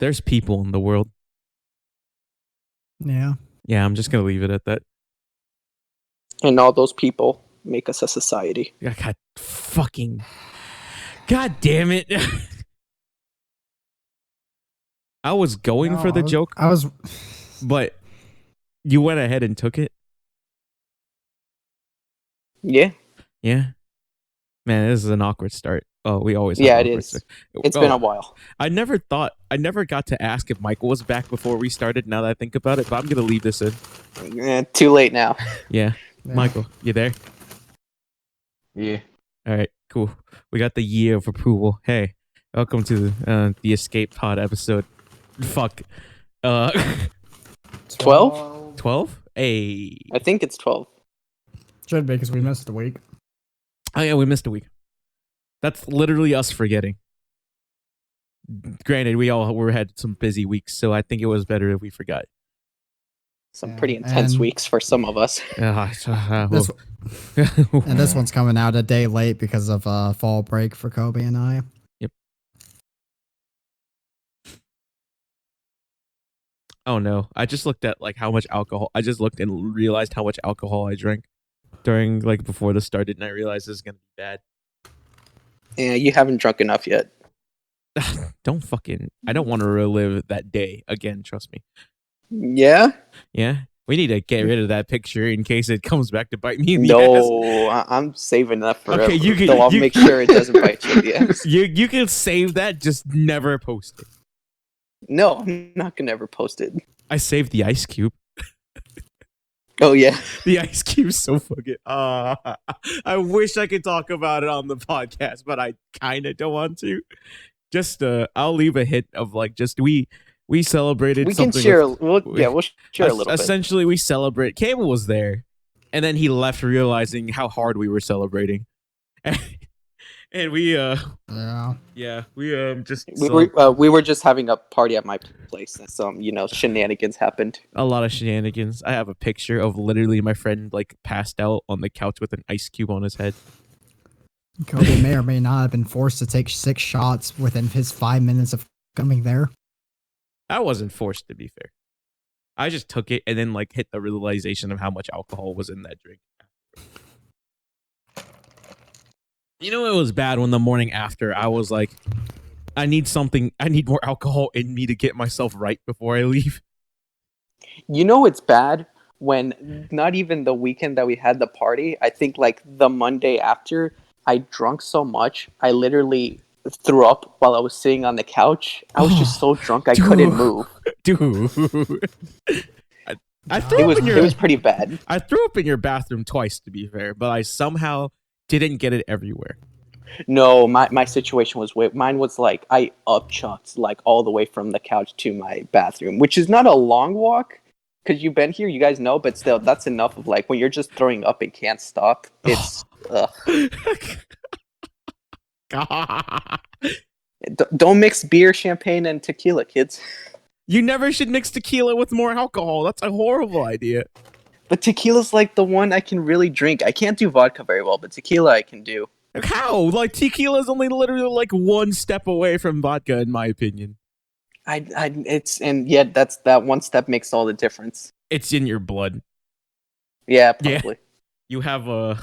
There's people in the world. Yeah. Yeah, I'm just gonna leave it at that. And all those people make us a society. God damn it. I was going for the joke, but you went ahead and took it. Yeah. Yeah. Man, this is an awkward start. Oh, we always have Yeah, an it awkward is. start. It's been a while. I never got to ask if Michael was back before we started, now that I think about it, but I'm going to leave this in. Too late now. Yeah. Michael, you there? Yeah. All right, cool. We got the year of approval. Hey, welcome to the Escape Pod episode. Fuck. 12? 12? Hey. I think it's 12. Should be, because we missed a week. Oh, yeah, we missed a week. That's literally us forgetting. Granted, we had some busy weeks, so I think it was better if we forgot. Some pretty intense weeks for some of us. And this one's coming out a day late because of fall break for Coby and I. Yep. Oh no! I just looked at how much alcohol. I just looked and realized how much alcohol I drank during before this started, and I realized this is gonna be bad. Yeah, you haven't drunk enough yet. I don't want to relive that day again. Trust me. Yeah? Yeah. We need to get rid of that picture in case it comes back to bite me in the ass. No, I'm saving that forever. Okay, I'll make sure it doesn't bite you in the ass. You can save that, just never post it. No, I'm not going to ever post it. I saved the ice cube. Oh, yeah. The ice cube's so fucking... I wish I could talk about it on the podcast, but I kind of don't want to. Just, I'll leave a hint of we celebrated we something. Can share, we'll share a little bit. Essentially, we celebrate. Cable was there, and then he left realizing how hard we were celebrating. And we, we were just having a party at my place, and some, shenanigans happened. A lot of shenanigans. I have a picture of literally my friend passed out on the couch with an ice cube on his head. Coby may or may not have been forced to take 6 shots within his 5 minutes of coming there. I wasn't forced, to be fair. I just took it and then hit the realization of how much alcohol was in that drink. You know, it was bad when the morning after I was like, I need more alcohol in me to get myself right before I leave. You know, it's bad when not even the weekend that we had the party, I think the Monday after, I drunk so much, I literally threw up while I was sitting on the couch. I was just so drunk I couldn't move. Dude. It was pretty bad. I threw up in your bathroom twice, to be fair, but I somehow didn't get it everywhere. No, my situation was mine was I upchucked all the way from the couch to my bathroom, which is not a long walk because you've been here, you guys know, but still, that's enough of when you're just throwing up and can't stop. It's Don't mix beer, champagne, and tequila, kids. You never should mix tequila with more alcohol. That's a horrible idea. But tequila's the one I can really drink. I can't do vodka very well, but tequila I can do. How? Tequila's only literally one step away from vodka, in my opinion. That's that one step makes all the difference. It's in your blood. Yeah, probably. Yeah.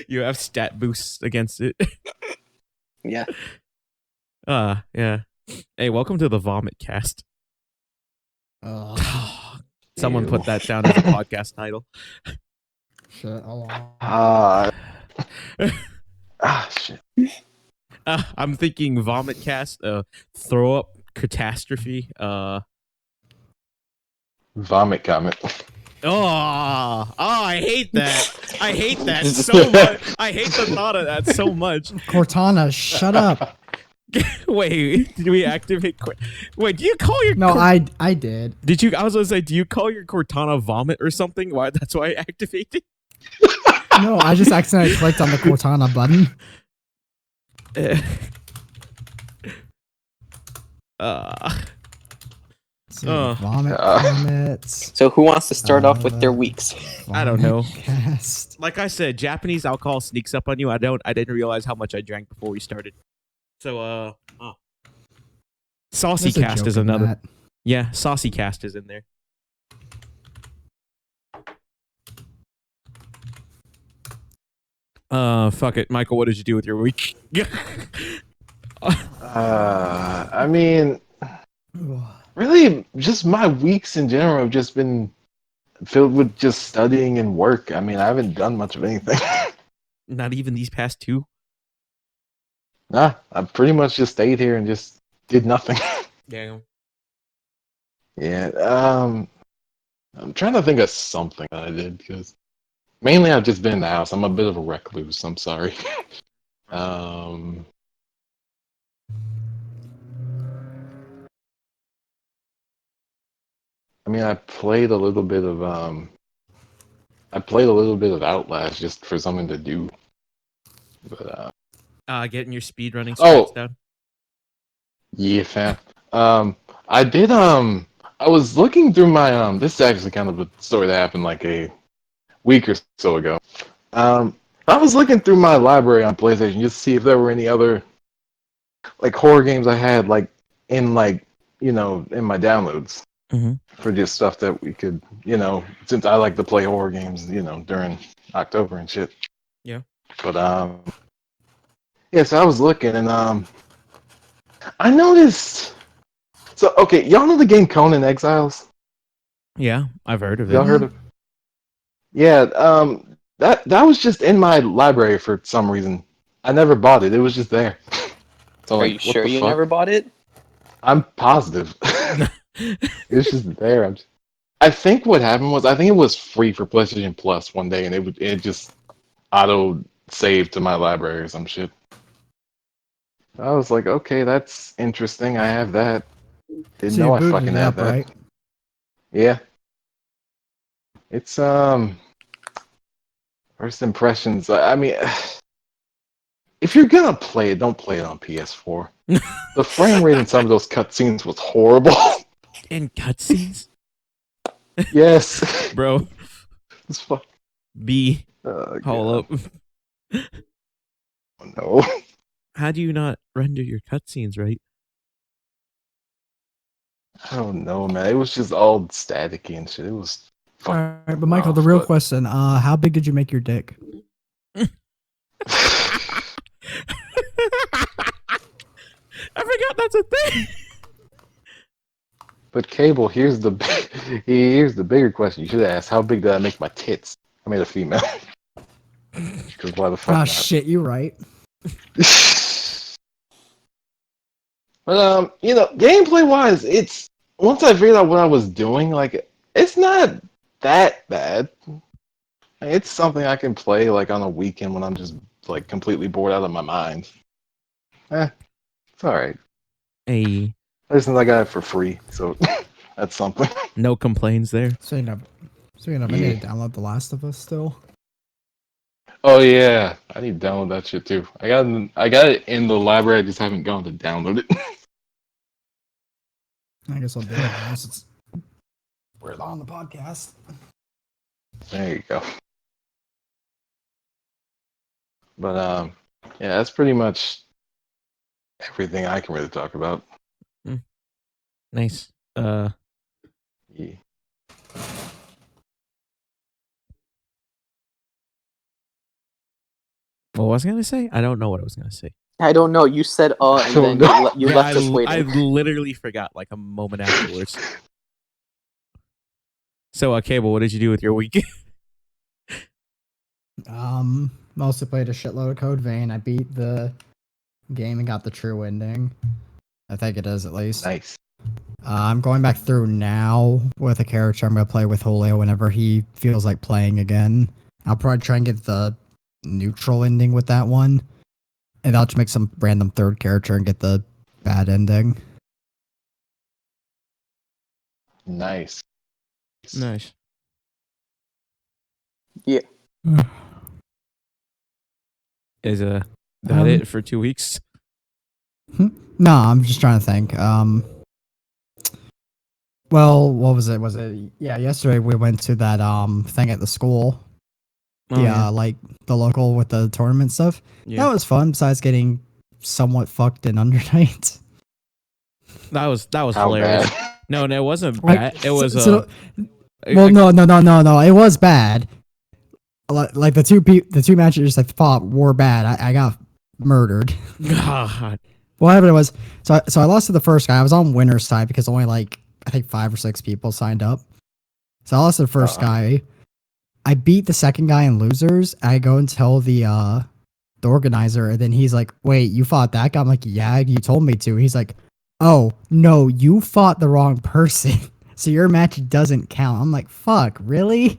You have stat boosts against it. Yeah. Yeah. Hey, welcome to the Vomit Cast. Someone put that down as a podcast title. Shit, hold on. Shit. I'm thinking Vomit Cast, throw up catastrophe, Vomit comment. I hate that. I hate that so much. I hate the thought of that so much. Cortana, shut up. Wait, did we activate? Wait, do you call your? No, I did. Did you? I was gonna say, do you call your Cortana vomit or something? Why? That's why I activated. No, I just accidentally clicked on the Cortana button. Vomits. So who wants to start off with their weeks? I don't know. Cast. Like I said, Japanese alcohol sneaks up on you. I didn't realize how much I drank before we started. So Saucy There's a Cast joke is in another. that. Yeah, Saucy Cast is in there. Fuck it, Michael. What did you do with your week? I mean, really, just my weeks in general have just been filled with just studying and work. I mean, I haven't done much of anything. Not even these past 2. Nah, I pretty much just stayed here and just did nothing. Yeah. Yeah. I'm trying to think of something that I did because mainly I've just been in the house. I'm a bit of a recluse. I'm sorry. um. I mean, I played a little bit of Outlast just for something to do. But Getting your speed running stats oh, down. yeah, fam. I did I was looking through my this is actually kind of a story that happened like a week or so ago. Um, I was looking through my library on PlayStation just to see if there were any other like horror games I had in in my downloads Mm-hmm. for just stuff that we could, since I like to play horror games, during October and shit. Yeah. But yeah, so I was looking and I noticed. So okay, y'all know the game Conan Exiles? Yeah, I've heard of it. Y'all heard of? Yeah, that was just in my library for some reason. I never bought it. It was just there. So Are like, you what sure the you fuck? never bought it? I'm positive. It was just there. I think what happened was I think it was free for PlayStation Plus one day, and it just auto saved to my library or some shit. I was like, okay, that's interesting. I have that. Didn't So you know I booted fucking it had up, that. right? Yeah, it's first impressions. I mean, if you're gonna play it, don't play it on PS4. The frame rate in some of those cutscenes was horrible. And cutscenes, Yes, bro. it's fuck. B. God, Hold up. no. How do you not render your cutscenes right? I don't know, man. It was just all staticky and shit. It was All fucking right, but Michael, the rough, real but question: how big did you make your dick? I forgot that's a thing. but Cable, here's the bigger question. You should have asked, how big did I make my tits? I made a female. Because why the fuck Ah, not? shit, you're right. But gameplay wise, it's once I figured out what I was doing, like it's not that bad. It's something I can play like on a weekend when I'm just like completely bored out of my mind. It's all right. Hey, Listen, I got it for free, so that's something. no complaints there. Speaking of, I need to download The Last of Us still. Oh yeah, I need to download that shit too. I got it in the library. I just haven't gone to download it. I guess I'll do it now since we're on the podcast. There you go. But yeah, that's pretty much everything I can really talk about. Nice. Yeah. What was I gonna say? I don't know what I was gonna say. I don't know. You said I and don't then you, know. you Yeah, left us I waiting. literally forgot like a moment afterwards. So, Cable, what did you do with your week? Mostly played a shitload of Code Vein. I beat the game and got the true ending. I think it is at least. Nice. I'm going back through now with a character I'm going to play with Julio whenever he feels like playing again. I'll probably try and get the neutral ending with that one. And I'll just make some random third character and get the bad ending. Nice. Nice. Yeah. Is that it for 2 weeks? No, I'm just trying to think. Well, what was it? Was it yesterday we went to that thing at the school. Oh, yeah. Like the local with the tournament stuff. Yeah. That was fun, besides getting somewhat fucked in Undernight. That was How hilarious. bad? No, it wasn't Like, bad. It was well, I- no. It was bad. Like the two matches I fought were bad. I got murdered. God. Whatever it was. So I lost to the first guy. I was on winner's side because only like I think 5 or 6 people signed up. So I lost to the first guy. I beat the second guy in losers. I go and tell the organizer, and then he's like, "Wait, you fought that guy?" I'm like, "Yeah, you told me to." He's like, "Oh no, you fought the wrong person, so your match doesn't count." I'm like, "Fuck, really?"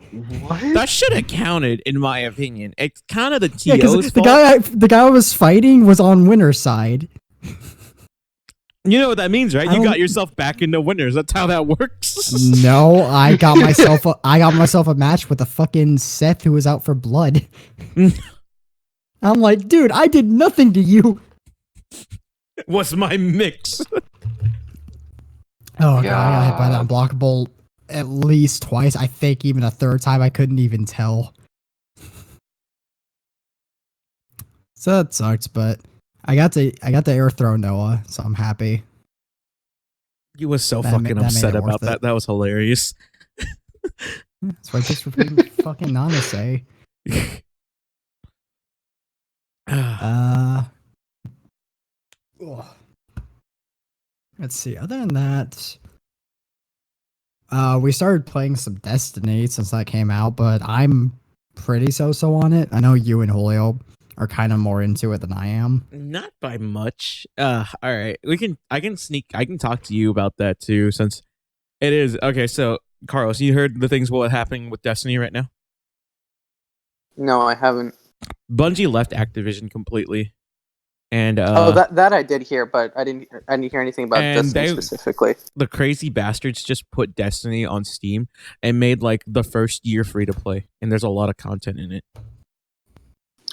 What? That should have counted, in my opinion. It's kind of the Yeah, TO's because fault. the guy I was fighting was on winner's side. You know what that means, right? I You got don't- yourself back into winners. That's how that works. No, I got myself a match with a fucking Seth who was out for blood. I'm like, dude, I did nothing to you. What's my mix? Oh god, I got hit by that God. unblockable at least twice. I think even a third time I couldn't even tell. So that sucks, but I got to air throw Noah, so I'm happy. You was so That fucking made upset it about worth that. it. That was hilarious. That's what it takes for fucking Nana say. Ugh. Let's see. Other than that, we started playing some Destiny since that came out, but I'm pretty so on it. I know you and Julio are kind of more into it than I am. Not by much. All right. I can talk to you about that too, since it is okay. So, Carlos, you heard the things what happening with Destiny right now? No, I haven't. Bungie left Activision completely, and Oh, that I did hear, but I didn't hear anything about And Destiny they- specifically. the crazy bastards just put Destiny on Steam and made like the first year free to play, and there's a lot of content in it.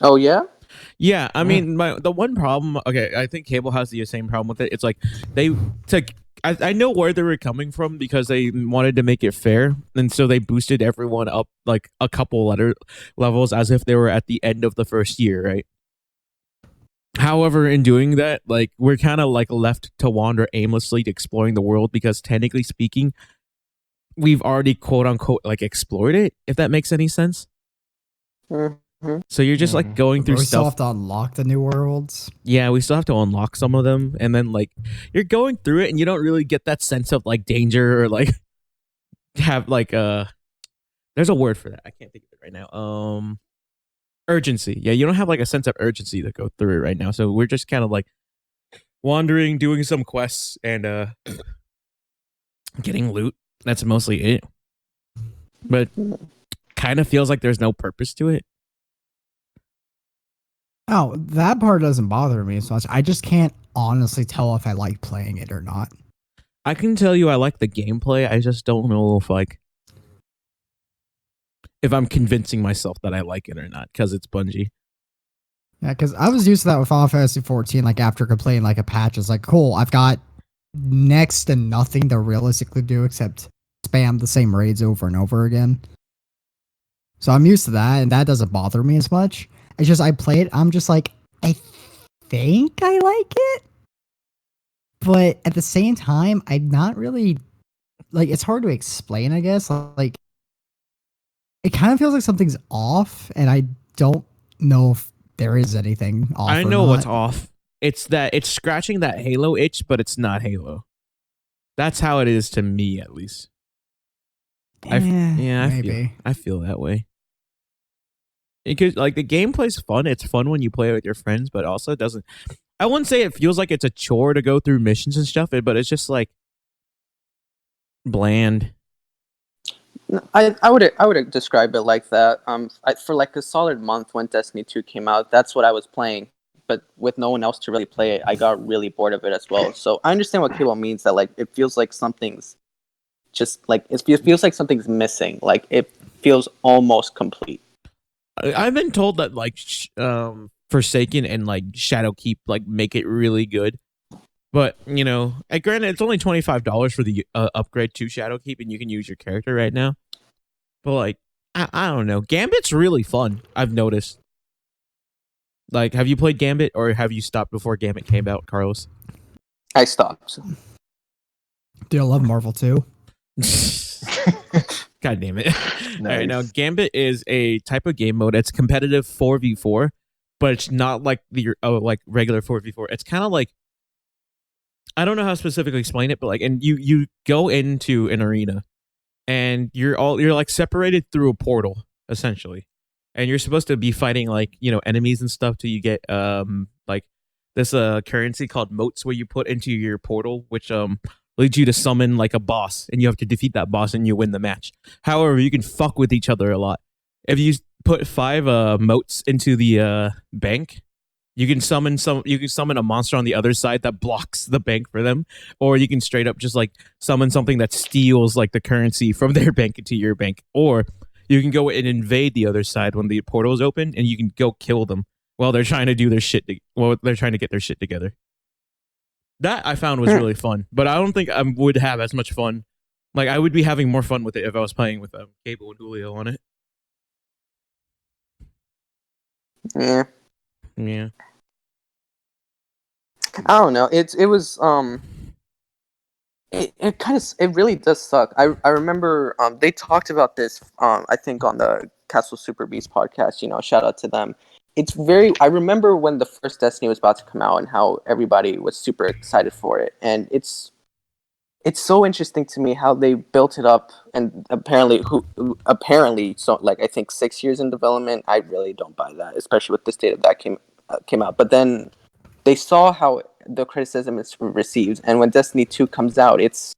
Oh yeah. Yeah, I mean, the one problem. Okay, I think Cable has the same problem with it. It's like I know where they were coming from because they wanted to make it fair, and so they boosted everyone up like a couple levels as if they were at the end of the first year, right? However, in doing that, like we're kind of like left to wander aimlessly exploring the world because technically speaking, we've already quote unquote like explored it. If that makes any sense. Mm-hmm. So you're just like going But through we still stuff. have to unlock the new worlds. Yeah, we still have to unlock some of them, and then like you're going through it, and you don't really get that sense of like danger or like have like there's a word for that. I can't think of it right now. Urgency. Yeah, you don't have like a sense of urgency to go through it right now. So we're just kind of like wandering, doing some quests, and getting loot. That's mostly it. But kind of feels like there's no purpose to it. Oh, that part doesn't bother me so much. I just can't honestly tell if I like playing it or not. I can tell you I like the gameplay. I just don't know if I'm convincing myself that I like it or not because it's Bungie. Yeah, because I was used to that with Final Fantasy 14. Like after completing like a patch, it's like, cool, I've got next to nothing to realistically do except spam the same raids over and over again. So I'm used to that, and that doesn't bother me as much. It's just I play it, I'm just like, I think I like it, but at the same time, I'm not really like. It's hard to explain, I guess. Like, it kind of feels like something's off, and I don't know if there is anything off. I or know what's not. off. It's that it's scratching that Halo itch, but it's not Halo. That's how it is to me, at least. I maybe. feel that way. Because like the gameplay's fun. It's fun when you play it with your friends, but also it doesn't. I wouldn't say it feels like it's a chore to go through missions and stuff, but it's just like bland. I would describe it like that. For like a solid month when Destiny 2 came out, that's what I was playing. But with no one else to really play it, I got really bored of it as well. So I understand what Kilo means, that like it feels like something's just like it feels like something's missing. Like it feels almost complete. I've been told that like Forsaken and like Shadowkeep like make it really good. But, you know, granted, it's only $25 for the upgrade to Shadowkeep, and you can use your character right now. But, like, I don't know. Gambit's really fun, I've noticed. Like, have you played Gambit, or have you stopped before Gambit came out, Carlos? I stopped. Dude, I love Marvel too. God damn it. All right, now Nice. Gambit is a type of game mode. It's competitive 4v4, but it's not like the like regular 4v4. It's kind of like, I don't know how to specifically explain it, but like, and you go into an arena and you're like separated through a portal essentially, and you're supposed to be fighting like, enemies and stuff till you get like this currency called motes where you put into your portal, which leads you to summon like a boss, and you have to defeat that boss and you win the match. However, you can fuck with each other a lot. If you put 5 motes into the bank, you can summon a monster on the other side that blocks the bank for them, or you can straight up just like summon something that steals like the currency from their bank into your bank, or you can go and invade the other side when the portal is open, and you can go kill them while they're trying to do their shit. While they're trying to get their shit together. That I found was really fun, but I don't think I would have as much fun. Like, I would be having more fun with it if I was playing with Cable and Julio on it. Yeah. Yeah. I don't know. It was it kind of it really does suck. I remember they talked about this I think on the Castle Super Beast podcast. Shout out to them. It's very. I remember when the first Destiny was about to come out and how everybody was super excited for it, and it's so interesting to me how they built it up, and apparently so like I think 6 years in development. I really don't buy that, especially with the state of that came out. But then they saw how the criticism is received, and when Destiny 2 comes out, it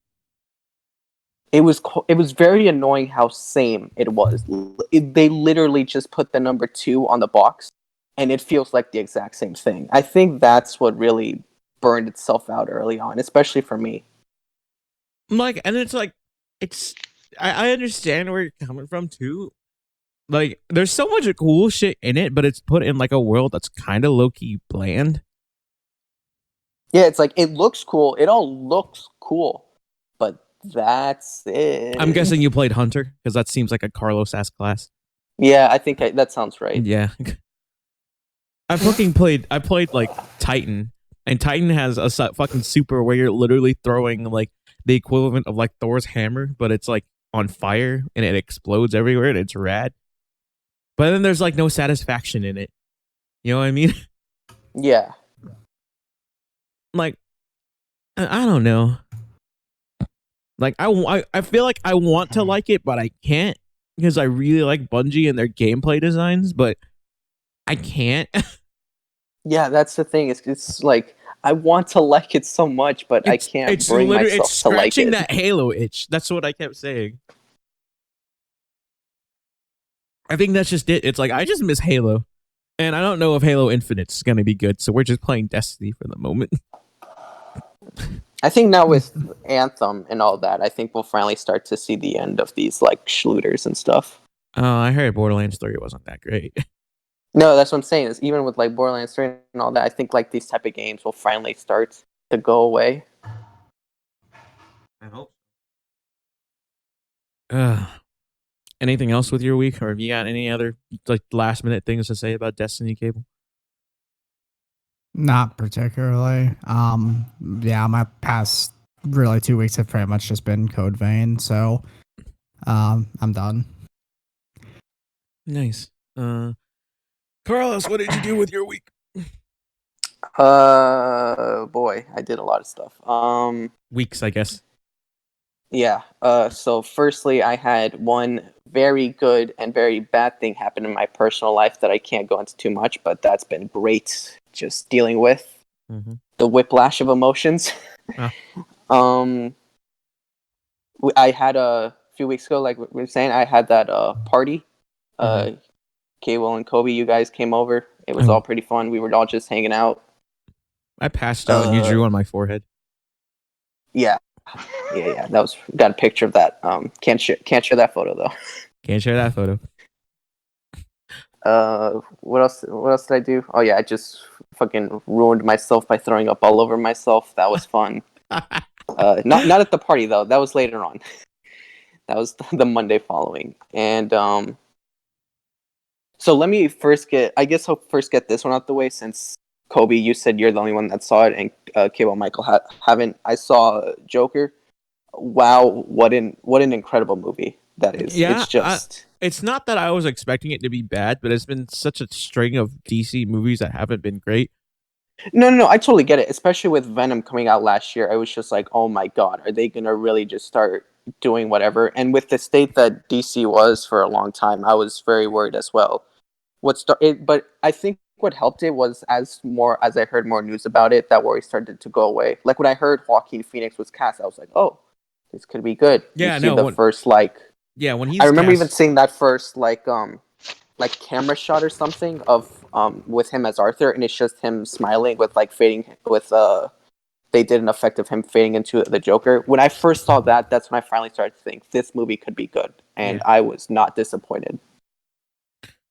was very annoying how same it was. They literally just put the number 2 on the box, and it feels like the exact same thing. I think that's what really burned itself out early on, especially for me. Like, and it's like, I understand where you're coming from too. Like, there's so much cool shit in it, but it's put in like a world that's kind of low key bland. Yeah, it's like it looks cool. It all looks cool, but that's it. I'm guessing you played Hunter because that seems like a Carlos-ass class. Yeah, I think that sounds right. Yeah. I played like Titan, and Titan has a fucking super where you're literally throwing like the equivalent of like Thor's hammer, but it's like on fire and it explodes everywhere and it's rad. But then there's like no satisfaction in it. You know what I mean? Yeah. Like, I don't know. Like, I feel like I want to like it, but I can't because I really like Bungie and their gameplay designs, but I can't. Yeah, that's the thing. It's like I want to like it so much, but I can't bring myself it's to like scratching it. that Halo itch. That's what I kept saying. I think that's just it. It's like, I just miss Halo. And I don't know if Halo Infinite's going to be good, so we're just playing Destiny for the moment. I think now with Anthem and all that, I think we'll finally start to see the end of these like shooters and stuff. Oh, I heard Borderlands 3 wasn't that great. No, that's what I'm saying. Is even with like Borderlands 3 and all that, I think like these type of games will finally start to go away. I hope. Anything else with your week, or have you got any other like last minute things to say about Destiny, Cable? Not particularly. Yeah, my past really 2 weeks have pretty much just been Code Vein, so I'm done. Nice. Carlos, what did you do with your week? Boy, I did a lot of stuff. Weeks, I guess. Yeah. So firstly, I had one very good and very bad thing happen in my personal life that I can't go into too much, but that's been great just dealing with the whiplash of emotions. Ah. I had a few weeks ago, like we were saying, I had that party. Cable and Coby, you guys came over. It was all pretty fun. We were all just hanging out. I passed out and you drew on my forehead. Yeah. That was, got a picture of that. Can't share that photo though. Can't share that photo. What else did I do? Oh yeah, I just fucking ruined myself by throwing up all over myself. That was fun. Not at the party though. That was later on. That was the Monday following. And so let me first get this one out the way, since Coby, you said you're the only one that saw it, and Cable Michael haven't. I saw Joker. wow, what an incredible movie that is. Yeah, It's just it's not that I was expecting it to be bad, but it's been such a string of DC movies that haven't been great. no, I totally get it. Especially with Venom coming out last year, I was just like, oh my god, are they gonna really just start doing whatever? And with the state that DC was for a long time, I was very worried as well. But I think what helped it was as I heard more news about it, that worry started to go away. Like when I heard Joaquin Phoenix was cast, I was like, oh, this could be good. You Yeah, see no, the first when I he's remember even cast, seeing that first like camera shot or something of with him as Arthur, and it's just him smiling with like fading with they did an effect of him fading into the Joker. When I first saw that, that's when I finally started to think this movie could be good, and yeah, I was not disappointed.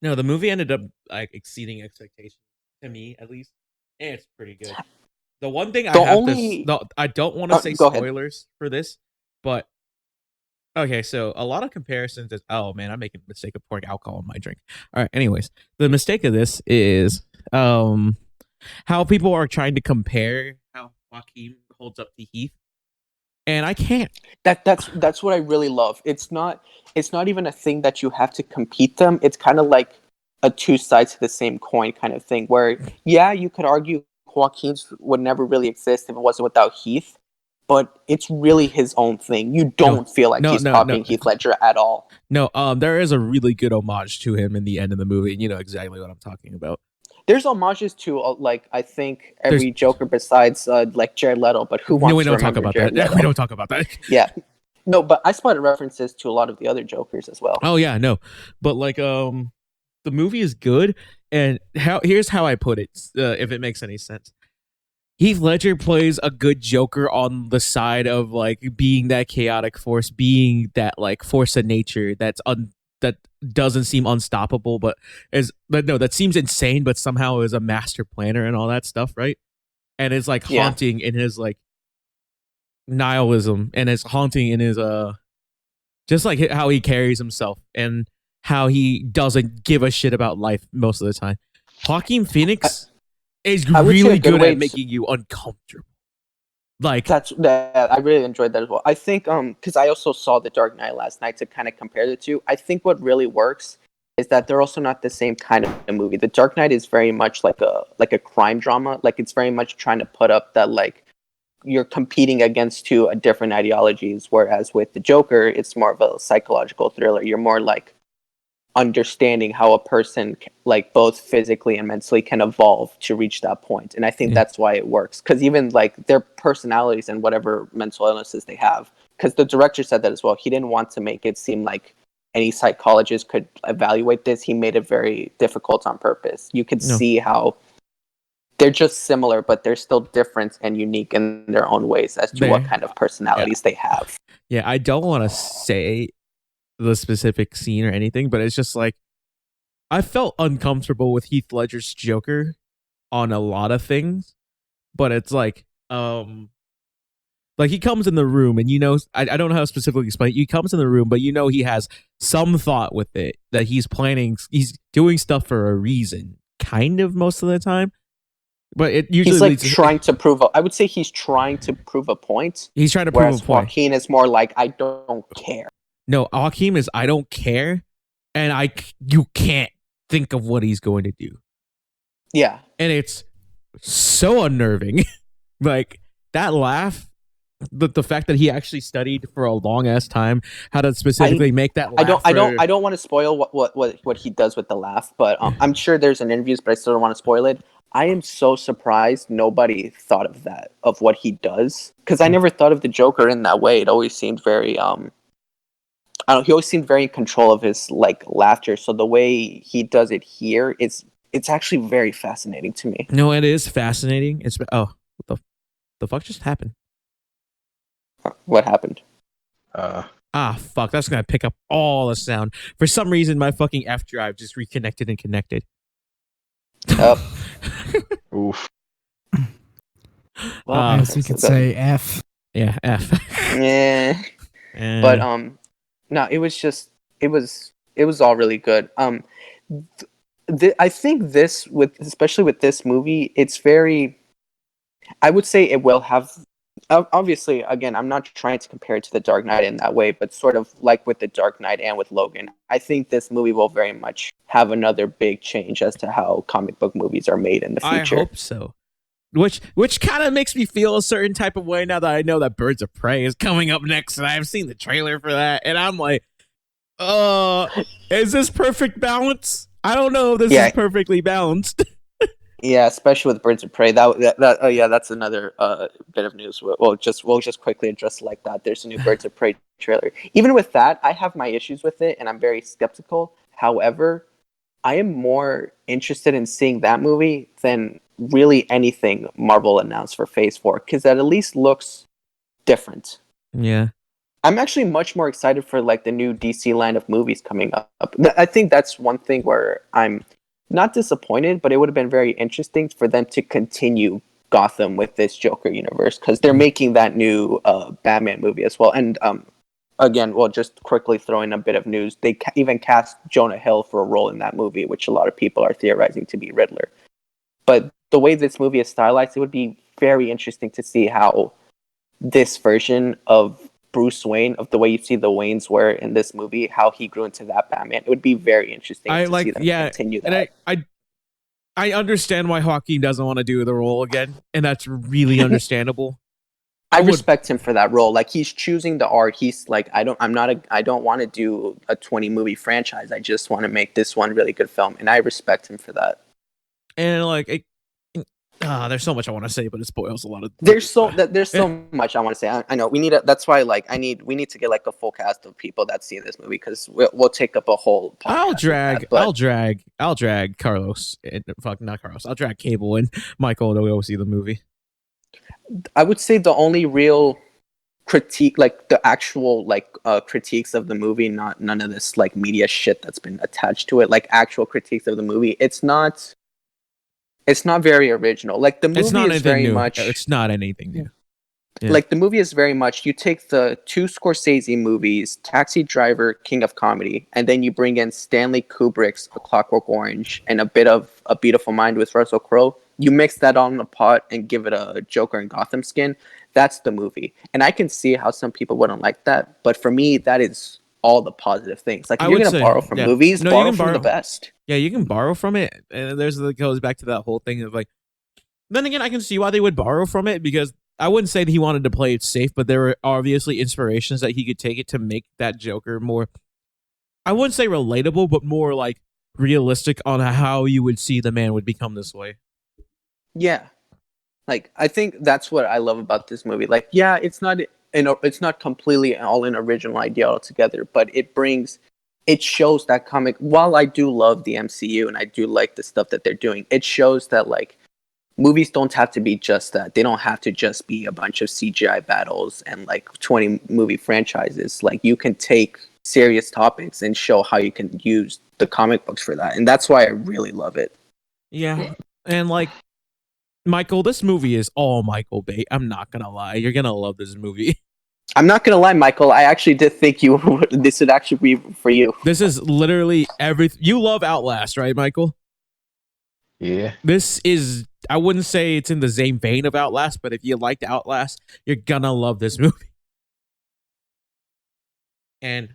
no, the movie ended up like exceeding expectations to me at least, and it's pretty good. The one thing I The have to, only no, I don't want to say go ahead. spoilers for this, but okay, so a lot of comparisons is, oh man, I'm making the mistake of pouring alcohol in my drink. All right, anyways, the mistake of this is how people are trying to compare how Joaquin holds up to Heath, and I can't. That's what I really love. It's not even a thing that you have to compete them. It's kind of like a two sides to the same coin kind of thing. Where yeah, you could argue Joaquin's would never really exist if it wasn't without Heath, but it's really his own thing. You No, don't feel like no, he's no, no, copying Heath Ledger at all. no. There is a really good homage to him in the end of the movie, and you know exactly what I'm talking about. There's homages to like I think There's every Joker besides like Jared Leto, but who no, we wants to don't talk remember about Jared that. Yeah, we Leto? don't talk about that. Yeah, no, but I spotted references to a lot of the other Jokers as well. Oh yeah, no, but like the movie is good, and here's how I put it, if it makes any sense. Heath Ledger plays a good Joker on the side of like being that chaotic force, being that like force of nature that doesn't seem unstoppable, but no, that seems insane, but somehow is a master planner and all that stuff, right? And is like Yeah. haunting in his like nihilism, and is haunting in his just like how he carries himself and how he doesn't give a shit about life most of the time. Joaquin Phoenix is I would say a really good good way at to- making you uncomfortable. Like, That's that. I really enjoyed that as well. I think because I also saw The Dark Knight last night to kind of compare the two. I think what really works is that they're also not the same kind of movie. The Dark Knight is very much like a crime drama. Like it's very much trying to put up that like you're competing against two different ideologies. Whereas with the Joker, it's more of a psychological thriller. You're more like understanding how a person like both physically and mentally can evolve to reach that point, and I think Yeah. that's why it works, because even like their personalities and whatever mental illnesses they have, because the director said that as well, he didn't want to make it seem like any psychologist could evaluate this. He made it very difficult on purpose. You could No. see how they're just similar, but they're still different and unique in their own ways as to what kind of personalities they have. yeah, I don't want to say the specific scene or anything, but it's just like I felt uncomfortable with Heath Ledger's Joker on a lot of things, but it's like he comes in the room and I don't know how to specifically explain it. He comes in the room, but he has some thought with it that he's doing stuff for a reason, kind of most of the time. But it usually He's like leads trying to prove. I would say he's trying to prove a point. he's trying to prove Whereas a point. Joaquin is more like, I don't care. No, Hakeem is I don't care, and you can't think of what he's going to do, Yeah. and it's so unnerving. Like that laugh, the fact that he actually studied for a long ass time how to specifically make that laugh. I don't want to spoil what he does with the laugh, but I'm sure there's an interviews, but I still don't want to spoil it. I am so surprised nobody thought of that, of what he does, because I never thought of the Joker in that way. It always seemed very I don't know, he always seemed very in control of his like laughter. So the way he does it here, it's actually very fascinating to me. No, it is fascinating. It's what the fuck just happened? What happened? Fuck, that's gonna pick up all the sound. For some reason, my fucking F drive just reconnected and connected. Oof. Well, I guess you could say F. Yeah, F. yeah. But no, it was all really good. I think especially with this movie, it's very, I would say it will have Obviously, again, I'm not trying to compare it to The Dark Knight in that way, but sort of like with The Dark Knight and with Logan, I think this movie will very much have another big change as to how comic book movies are made in the I future. hope so. Which kind of makes me feel a certain type of way now that I know that Birds of Prey is coming up next, and I've seen the trailer for that, and I'm like, is this perfect balance? I don't know if this is perfectly balanced. Yeah, especially with Birds of Prey. Oh yeah, that's another bit of news. We'll just quickly address like that. There's a new Birds of Prey trailer. Even with that, I have my issues with it, and I'm very skeptical. However, I am more interested in seeing that movie than really anything Marvel announced for Phase 4, because that at least looks different. Yeah. I'm actually much more excited for like the new DC line of movies coming up. I think that's one thing where I'm not disappointed, but it would have been very interesting for them to continue Gotham with this Joker universe, because they're making that new Batman movie as well. And again, well, just quickly throwing a bit of news, they even cast Jonah Hill for a role in that movie, which a lot of people are theorizing to be Riddler. But the way this movie is stylized, it would be very interesting to see how this version of Bruce Wayne, of the way you see the Waynes were in this movie, how he grew into that Batman. It would be very interesting to see them continue that. And I understand why Joaquin doesn't want to do the role again, and that's really understandable. I respect him for that role. Like, he's choosing the art. He's like, I don't want to do a 20 movie franchise. I just want to make this one really good film, and I respect him for that. And like, there's so much I want to say, but it spoils a lot of. There's so much I want to say. I know we need that's why we need to get like a full cast of people that see this movie, because we'll take up a whole podcast. I'll drag Carlos. Not Carlos. I'll drag Cable and Michael to go see the movie. I would say the only real critique, like the actual critiques of the movie, none of this like media shit that's been attached to it, like actual critiques of the movie. It's not very original. Like, the movie is very much. It's not anything new. Yeah. Like, the movie is very much, you take the two Scorsese movies, Taxi Driver, King of Comedy, and then you bring in Stanley Kubrick's A Clockwork Orange and a bit of A Beautiful Mind with Russell Crowe. You mix that all in a pot and give it a Joker and Gotham skin. That's the movie. And I can see how some people wouldn't like that, but for me, that is all the positive things. Like, if you're going to borrow from movies, borrow from the best. Yeah, you can borrow from it. And it goes back to that whole thing of like, then again, I can see why they would borrow from it, because I wouldn't say that he wanted to play it safe, but there were obviously inspirations that he could take it to make that Joker more, I wouldn't say relatable, but more like realistic on how you would see the man would become this way. Yeah. Like, I think that's what I love about this movie. Like, yeah, it's not completely all an original idea altogether, but it shows that comic. While I do love the MCU and I do like the stuff that they're doing, it shows that like movies don't have to be just that. They don't have to just be a bunch of CGI battles and like 20 movie franchises. Like, you can take serious topics and show how you can use the comic books for that. And that's why I really love it. Yeah. And like, Michael, this movie is all Michael Bay. I'm not going to lie. You're going to love this movie. I'm not going to lie, Michael. I actually did think this would actually be for you. This is literally everything. You love Outlast, right, Michael? Yeah. This is, I wouldn't say it's in the same vein of Outlast, but if you liked Outlast, you're going to love this movie. And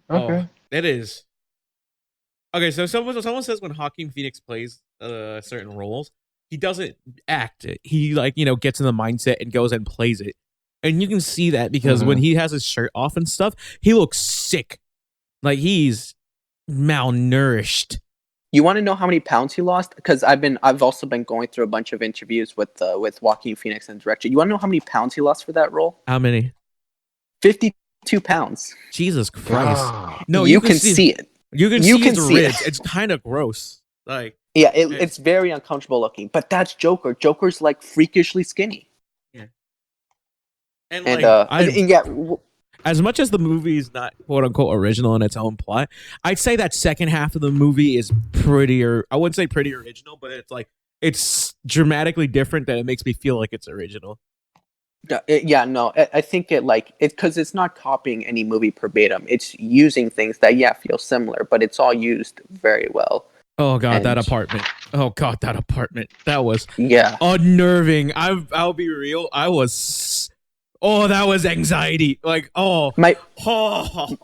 it is. Okay, so someone says when Joaquin Phoenix plays certain roles, he doesn't act it. He gets in the mindset and goes and plays it. And you can see that because when he has his shirt off and stuff, he looks sick. Like, he's malnourished. You want to know how many pounds he lost? Because I've also been going through a bunch of interviews with Joaquin Phoenix and director. You want to know how many pounds he lost for that role? How many? 52 pounds. Jesus Christ! Oh. No, you can see it. You can see his ribs. It's kind of gross. Like, yeah, it's very uncomfortable looking. But that's Joker. Joker's like freakishly skinny. Yeah. And as much as the movie is not quote unquote original in its own plot, I'd say that second half of the movie is prettier. I wouldn't say pretty original, but it's dramatically different that it makes me feel like it's original. I think because it's not copying any movie verbatim. It's using things that feel similar, but it's all used very well. Oh god, that apartment. That was unnerving. I'll be real. I was Oh, that was anxiety. Like, My God.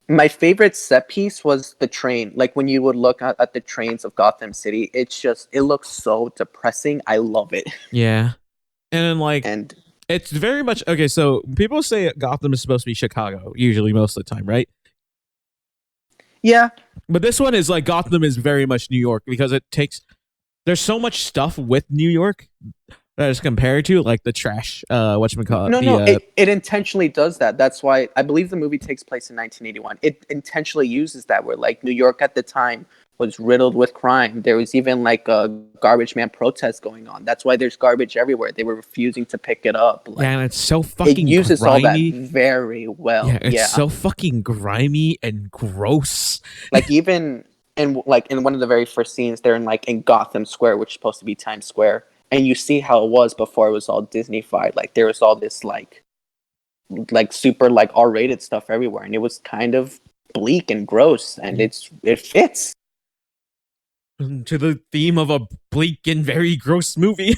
my favorite set piece was the train. Like when you would look at the trains of Gotham City, it looks so depressing. I love it. Yeah. And then like And it's very much okay, so people say Gotham is supposed to be Chicago, usually most of the time, right? yeah, But this one is like Gotham is very much New York because there's so much stuff with New York that is compared to like the trash whatchamacallit. no, it intentionally does that. That's why I believe the movie takes place in 1981. It intentionally uses that where like New York at the time was riddled with crime. There was even like a garbage man protest going on. That's why there's garbage everywhere. They were refusing to pick it up. Like, yeah, and it's so it fucking uses all that grimy. very well. Yeah, it's Yeah. so fucking grimy and gross. Like even in one of the very first scenes, they're in Gotham Square, which is supposed to be Times Square, and you see how it was before it was all Disney-fied. Like there was all this like super like R-rated stuff everywhere, and it was kind of bleak and gross, and it fits. To the theme of a bleak and very gross movie.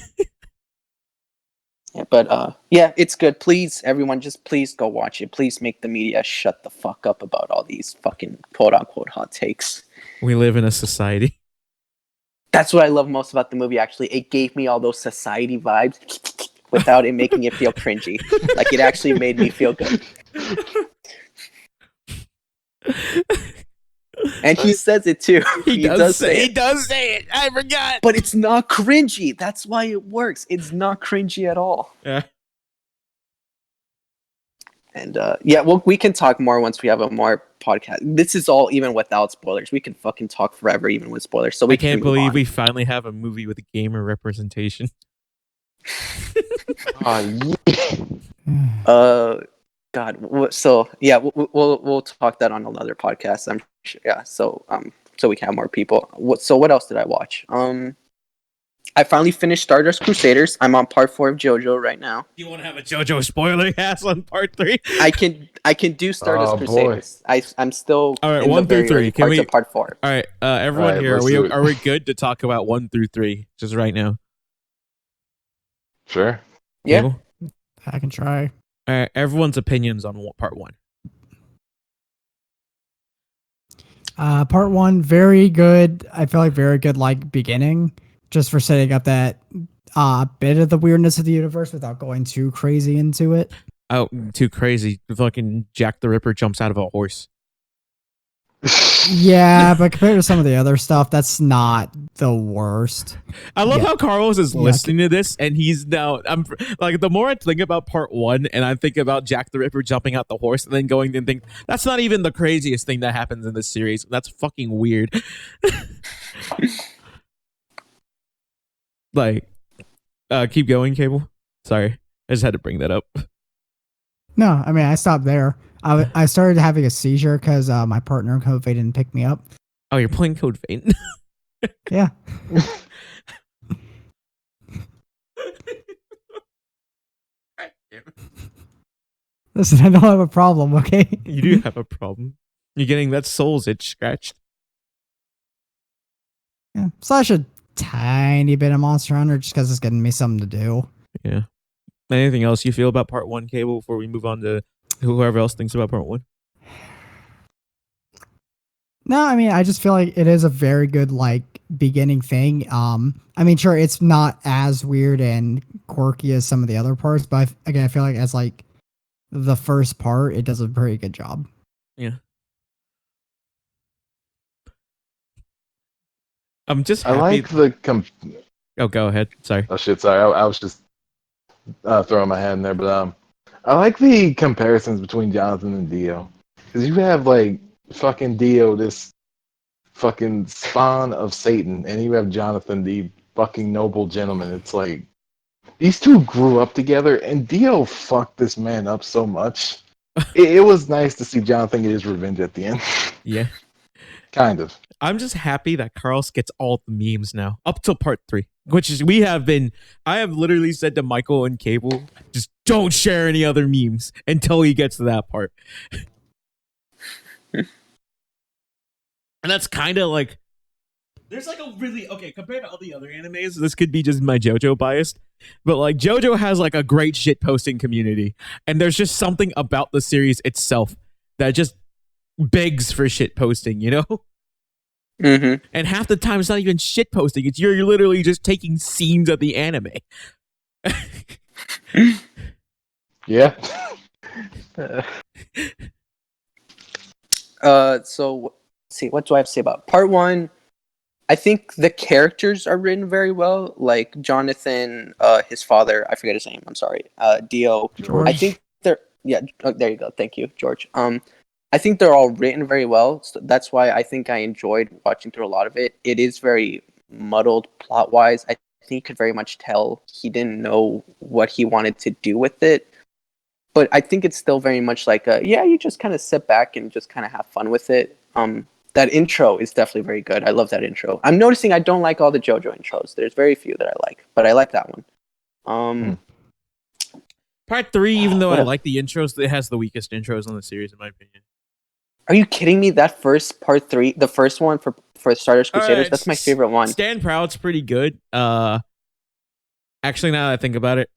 Yeah, but yeah, it's good. Please, everyone, just please go watch it. Please make the media shut the fuck up about all these fucking quote unquote hot takes. We live in a society. That's what I love most about the movie, actually. It gave me all those society vibes without it making it feel cringy. Like, it actually made me feel good. And he says it, too. He does say it. I forgot. But it's not cringy. That's why it works. It's not cringy at all. Yeah. And yeah, well, we can talk more once we have a more podcast. This is all even without spoilers. We can fucking talk forever even with spoilers. So I can't believe we finally have a movie with gamer representation. God. So yeah, we'll talk that on another podcast. I'm sure. Yeah. So we can have more people. What else did I watch? I finally finished Stardust Crusaders. I'm on part 4 of JoJo right now. You want to have a JoJo spoiler cast on part 3? I can do Stardust Crusaders. I'm still all right. in 1 the through 3. Can parts we? of part 4. All right, everyone All right, here. Are we good to talk about 1 through 3 just right now? Sure. Yeah. Cable? I can try. All right, everyone's opinions on part 1. Part 1, very good. I feel like very good, like beginning, just for setting up that bit of the weirdness of the universe without going too crazy into it. Oh, too crazy! Fucking Jack the Ripper jumps out of a horse. Yeah, but compared to some of the other stuff, that's not the worst. I love Yeah. how Carlos is listening to this, and he's now. I'm like, the more I think about part 1, and I think about Jack the Ripper jumping out the horse, and then going and think that's not even the craziest thing that happens in this series. That's fucking weird. Like, keep going, Cable. Sorry, I just had to bring that up. No, I mean, I stopped there. I started having a seizure because my partner in COVID didn't pick me up. Oh, you're playing Code Vein. Yeah. Listen, I don't have a problem, okay? You do have a problem. You're getting that soul's itch scratched. Yeah. Slash a tiny bit of Monster Hunter just because it's getting me something to do. Yeah. Anything else you feel about part 1, Cable, before we move on to whoever else thinks about part 1? No, I mean, I just feel like it is a very good, like, beginning thing. I mean, sure, it's not as weird and quirky as some of the other parts, but again, I feel like as, like, the first part, it does a pretty good job. Yeah. I'm just I happy. like the Oh, go ahead. Sorry. Oh shit! Sorry, I was just throwing my head in there, but I like the comparisons between Jonathan and Dio, because you have like fucking Dio, this fucking spawn of Satan, and you have Jonathan, the fucking noble gentleman. It's like these two grew up together, and Dio fucked this man up so much. It was nice to see Jonathan get his revenge at the end. Yeah. Kind of. I'm just happy that Carlos gets all the memes now, up till part 3, which is I have literally said to Michael and Cable, just don't share any other memes until he gets to that part. And that's kind of like, there's like a really, okay, compared to all the other animes, this could be just my JoJo bias. But like JoJo has like a great shit posting community, and there's just something about the series itself that just begs for shit posting, you know? Mm-hmm. And half the time it's not even shit posting. It's you're literally just taking scenes of the anime. Yeah. So let's see, what do I have to say about part one? I think the characters are written very well. Like Jonathan, his father, I forget his name. I'm sorry. Dio. George. I think they're there you go. Thank you, George. I think they're all written very well. So that's why I think I enjoyed watching through a lot of it. It is very muddled plot wise. I think you could very much tell he didn't know what he wanted to do with it. But I think it's still very much like you just kind of sit back and just kind of have fun with it. That intro is definitely very good. I love that intro. I'm noticing I don't like all the JoJo intros. There's very few that I like, but I like that one. Part 3, even though I What- like the intros, it has the weakest intros on the series, in my opinion. Are you kidding me? That first part 3, the first one for Stardust Crusaders, Alright, that's my favorite one. Stand Proud's pretty good. Actually, now that I think about it,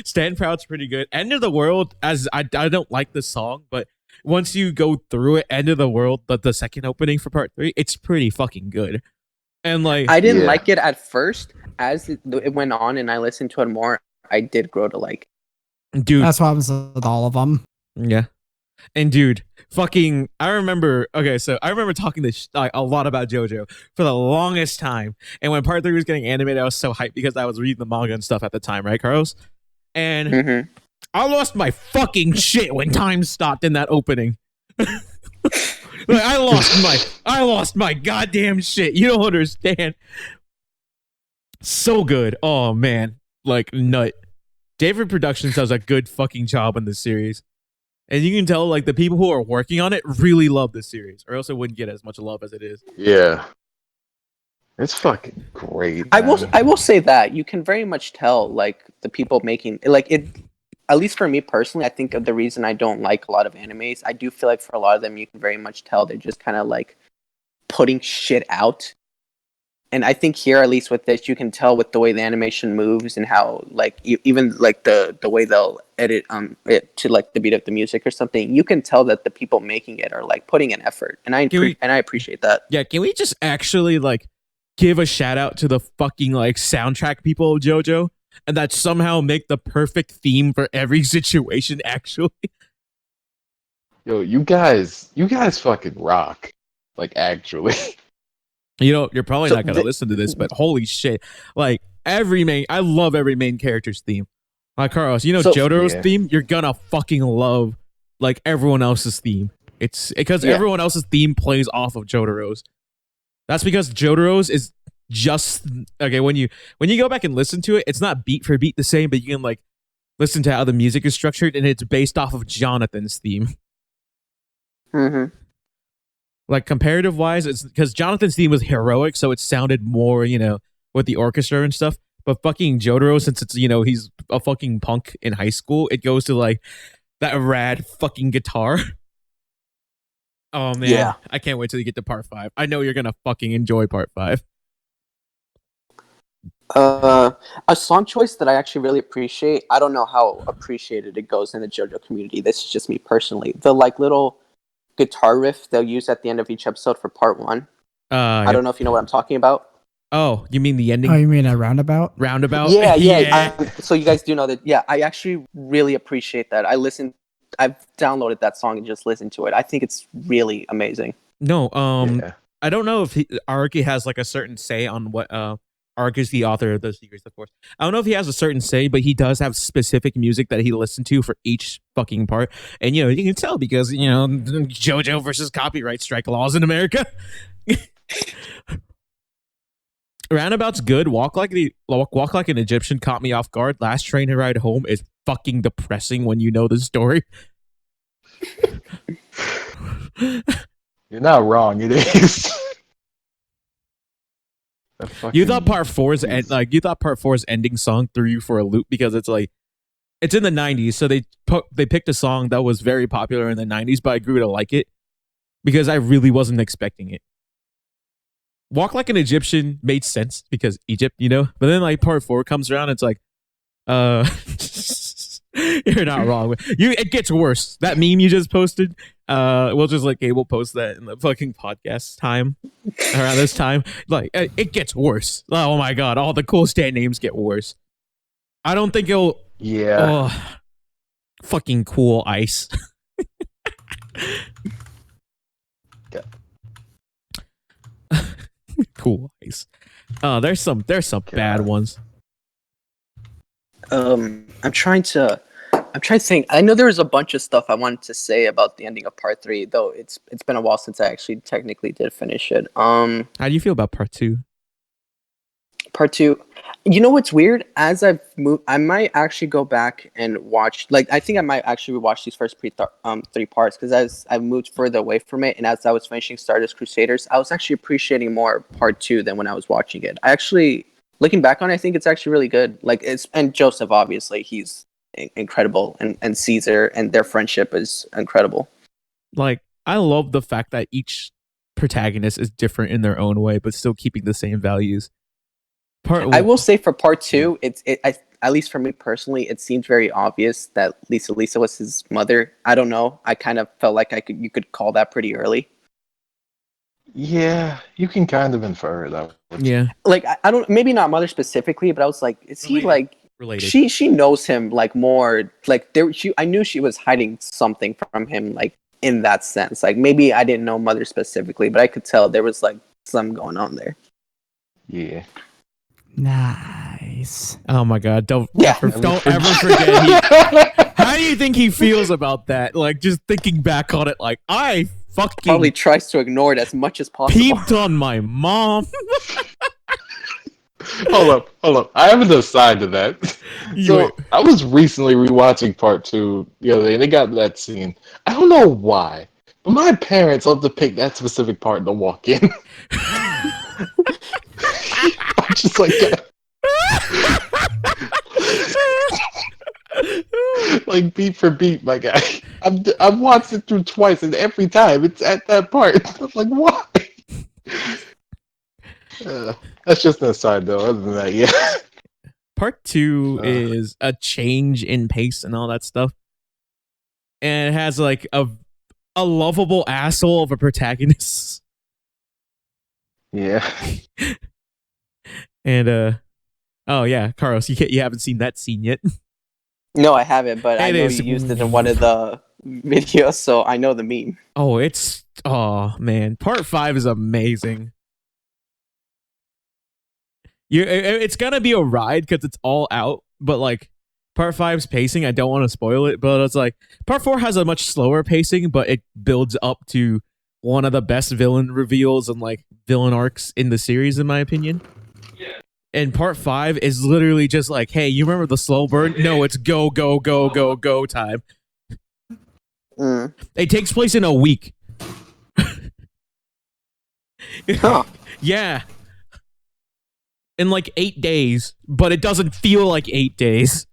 Stand Proud's pretty good. End of the World, as I don't like the song, but once you go through it, End of the World, the second opening for part 3, it's pretty fucking good. And like, I didn't Yeah. like it at first. As it went on and I listened to it more, I did grow to like. dude, That's what happens with all of them. yeah. And dude, fucking, I remember talking to a lot about JoJo for the longest time. And when part 3 was getting animated, I was so hyped because I was reading the manga and stuff at the time, right, Carlos? And Mhm. I lost my fucking shit when time stopped in that opening. Like, I lost my goddamn shit. You don't understand. So good. Oh man, like nut. David Productions does a good fucking job in this series. And you can tell, like, the people who are working on it really love this series, or else it wouldn't get as much love as it is. Yeah. It's fucking great. I man. will say that you can very much tell like the people making like it. At least for me personally, I think of the reason I don't like a lot of animes. I do feel like for a lot of them, you can very much tell they're just kind of like putting shit out. And I think here, at least with this, you can tell with the way the animation moves and how like even like the way they'll edit it to like the beat of the music or something. You can tell that the people making it are like putting an effort, and I appreciate that. Yeah, can we just actually, like, give a shout out to the fucking, like, soundtrack people of JoJo? And that somehow make the perfect theme for every situation, actually. Yo, you guys fucking rock. Like, actually. You know, you're probably So not going to listen to this, but holy shit. Like, I love every main character's theme. Like, Carlos, you know So- Jotaro's Yeah. theme? You're gonna fucking love, like, everyone else's theme. It's because Yeah. everyone else's theme plays off of Jotaro's. That's because Jotaro's is just, okay, when you go back and listen to it, it's not beat for beat the same, but you can, like, listen to how the music is structured, and it's based off of Jonathan's theme. Mm-hmm. Like, comparative wise, it's because Jonathan's theme was heroic, so it sounded more, you know, with the orchestra and stuff. But fucking Jotaro, since it's, you know, he's a fucking punk in high school, it goes to like that rad fucking guitar. Oh man, Yeah. I can't wait till you get to part 5. I know you're gonna fucking enjoy part 5. A song choice that I actually really appreciate. I don't know how appreciated it goes in the JoJo community. This is just me personally. The like little guitar riff they'll use at the end of each episode for part 1. I don't know if you know what I'm talking about. Oh, you mean the ending Oh, you mean a roundabout? roundabout? Yeah. So you guys do know that. Yeah, I actually really appreciate that. I've downloaded that song and just listened to it. I think it's really amazing. No, Yeah. I don't know if Araki has like a certain say on what Araki is the author of the series, of course. I don't know if he has a certain say, but he does have specific music that he listened to for each fucking part. And you know, you can tell because, you know, JoJo versus copyright strike laws in America. Roundabout's good. Walk like an Egyptian caught me off guard. Last Train to Ride Home is fucking depressing when you know the story. You're not wrong, it is. That You fucking- thought part 4's Jeez. you thought part 4's ending song threw you for a loop because it's like it's in the 90s, so they picked a song that was very popular in the 90s, but I grew to like it because I really wasn't expecting it. Walk Like an Egyptian made sense because Egypt, you know? But then like part 4 comes around, it's like, Uh, you're not wrong. It gets worse. That meme you just posted. We'll just like we'll post that in the fucking podcast time around this time. Like it gets worse. Oh my god, all the cool stand names get worse. I don't think it'll. Yeah. Oh, fucking cool ice. Cool ice. There's some bad ones. I'm trying to think. I know there was a bunch of stuff I wanted to say about the ending of part 3, though it's been a while since I actually technically did finish it. How do you feel about part 2? Part 2, you know what's weird? As I've moved, I might actually go back and watch. Like, I think I might actually rewatch these first 3 parts, because as I moved further away from it, and as I was finishing Stardust Crusaders, I was actually appreciating more part 2 than when I was watching it. I actually, looking back on it, I think it's actually really good. Like, and Joseph, obviously, he's incredible, and Caesar and their friendship is incredible. Like, I love the fact that each protagonist is different in their own way, but still keeping the same values. I will say for part 2, at least for me personally, it seemed very obvious that Lisa was his mother. I don't know. I kind of felt like you could call that pretty early. Yeah, you can kind of infer it though. Yeah. Like, I don't, maybe not mother specifically, but I was like, is he like related? She knows him like more. Like I knew she was hiding something from him, like in that sense. Like maybe I didn't know mother specifically, but I could tell there was like something going on there. Yeah. Nice. Oh my god! Don't ever forget. How do you think he feels about that? Like just thinking back on it, like I fucking probably tries to ignore it as much as possible. Peeped on my mom. Hold up. I have an aside to that. So I was recently rewatching part 2 the other day, and they got that scene. I don't know why, but my parents love to pick that specific part to walk in. I'm just like, like beat for beat, my guy. I've watched it through twice, and every time it's at that part. I'm like, why? That's just an aside, though. Other than that, yeah. Part 2 is a change in pace and all that stuff, and it has like a lovable asshole of a protagonist. Yeah. And oh yeah, Carlos, you haven't seen that scene yet. No, I haven't, but I know you used it in one of the videos, so I know the meme. Oh man, part 5 is amazing. It's gonna be a ride because it's all out, but like part 5's pacing, I don't want to spoil it, but it's like part 4 has a much slower pacing, but it builds up to one of the best villain reveals and like villain arcs in the series, in my opinion. Yeah. And part 5 is literally just like, hey, you remember the slow burn? No, it's go time. It takes place in a week. Huh. Yeah. In like 8 days, but it doesn't feel like 8 days.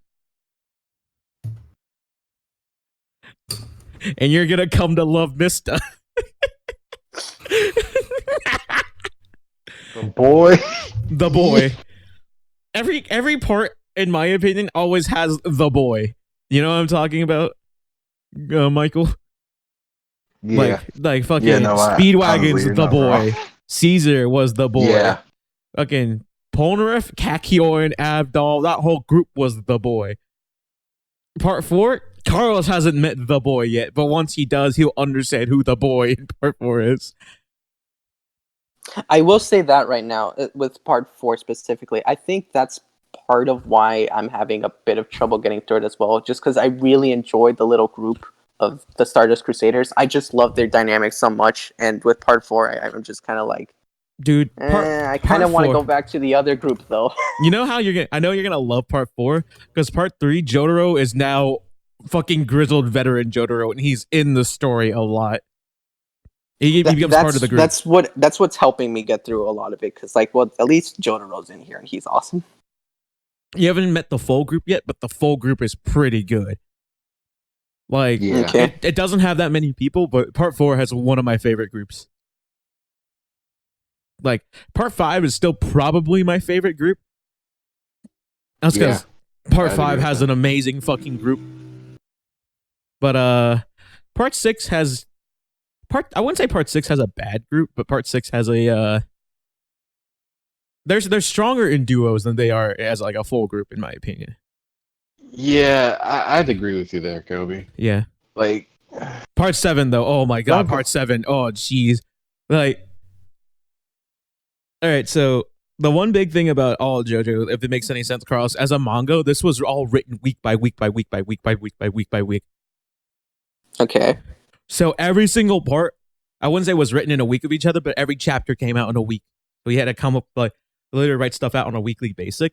And you're gonna come to love Mista. The boy. Every part, in my opinion, always has the boy. You know what I'm talking about, Michael? Yeah. Like fucking Speedwagon's the boy. Caesar was the boy. Yeah. Fucking Polnareff, Kakyoin, Abdal, that whole group was the boy. Part 4, Carlos hasn't met the boy yet, but once he does, he'll understand who the boy in part 4 is. I will say that right now, with part 4 specifically, I think that's part of why I'm having a bit of trouble getting through it as well, just because I really enjoyed the little group of the Stardust Crusaders. I just love their dynamics so much, and with part 4, I'm just kind of like, dude, I kind of want to go back to the other group, though. You know how I know you're gonna love part 4, because part 3, Jotaro is now fucking grizzled veteran Jotaro, and he's in the story a lot. He becomes part of the group. That's what's helping me get through a lot of it, because like, well, at least Jotaro's in here and he's awesome. You haven't met the full group yet, but the full group is pretty good. Like, it doesn't have that many people, but part 4 has one of my favorite groups. Like, part 5 is still probably my favorite group. That's because Part I'd 5 agree has with an amazing fucking group. But Part 6 has I wouldn't say Part 6 has a bad group, but Part 6 has a they're stronger in duos than they are as like a full group, in my opinion. Yeah, I'd agree with you there, Coby. Yeah. Like, Part 7 though, oh my god, Okay. Part 7. Oh jeez. Like, all right, so the one big thing about all JoJo, if it makes any sense, Carlos, as a manga, this was all written week by week by week by week by week by week by week. Okay. So every single part, I wouldn't say was written in a week of each other, but every chapter came out in a week. So he had to come up, like, literally write stuff out on a weekly basis.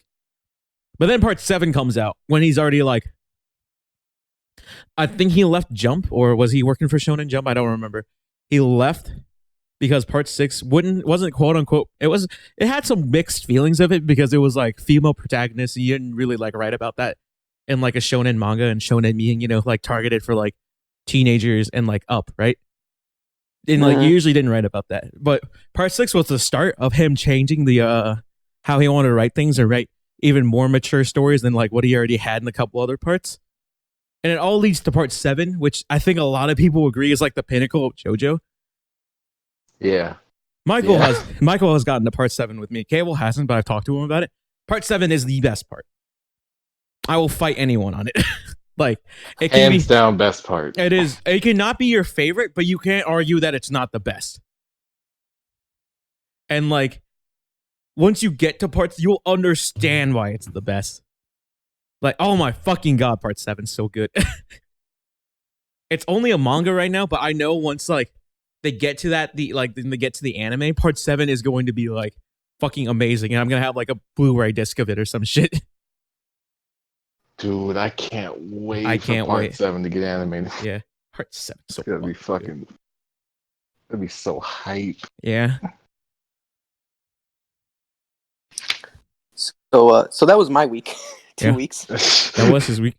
But then Part 7 comes out when he's already like, I think he left Jump, or was he working for Shonen Jump? I don't remember. He left because Part 6 wasn't quote unquote, it had some mixed feelings of it because it was like female protagonist. You didn't really like write about that in like a shonen manga, and shonen being, you know, like targeted for like teenagers and like up, right? And like you usually didn't write about that. But Part 6 was the start of him changing the how he wanted to write things and write even more mature stories than like what he already had in a couple other parts. And it all leads to Part 7, which I think a lot of people agree is like the pinnacle of JoJo. yeah. Michael Yeah. has gotten to Part 7 with me. Cable hasn't, but I've talked to him about it. Part 7 is the best part. I will fight anyone on it. Like, it can Hands down, best part. It is. It cannot be your favorite, but you can't argue that it's not the best. And like, once you get to parts, you'll understand why it's the best. Like, oh my fucking god, Part 7's so good. It's only a manga right now, but I know once like they get to that, then they get to the anime, Part 7 is going to be like fucking amazing, and I'm gonna have like a Blu-ray disc of it or some shit. Dude, I can't wait I can't for Part wait. 7 to get animated. Yeah, Part 7. So It's gonna be fucking good. fucking. It'll be so hype. Yeah. So that was my week. 2 Yeah. weeks. That was his week.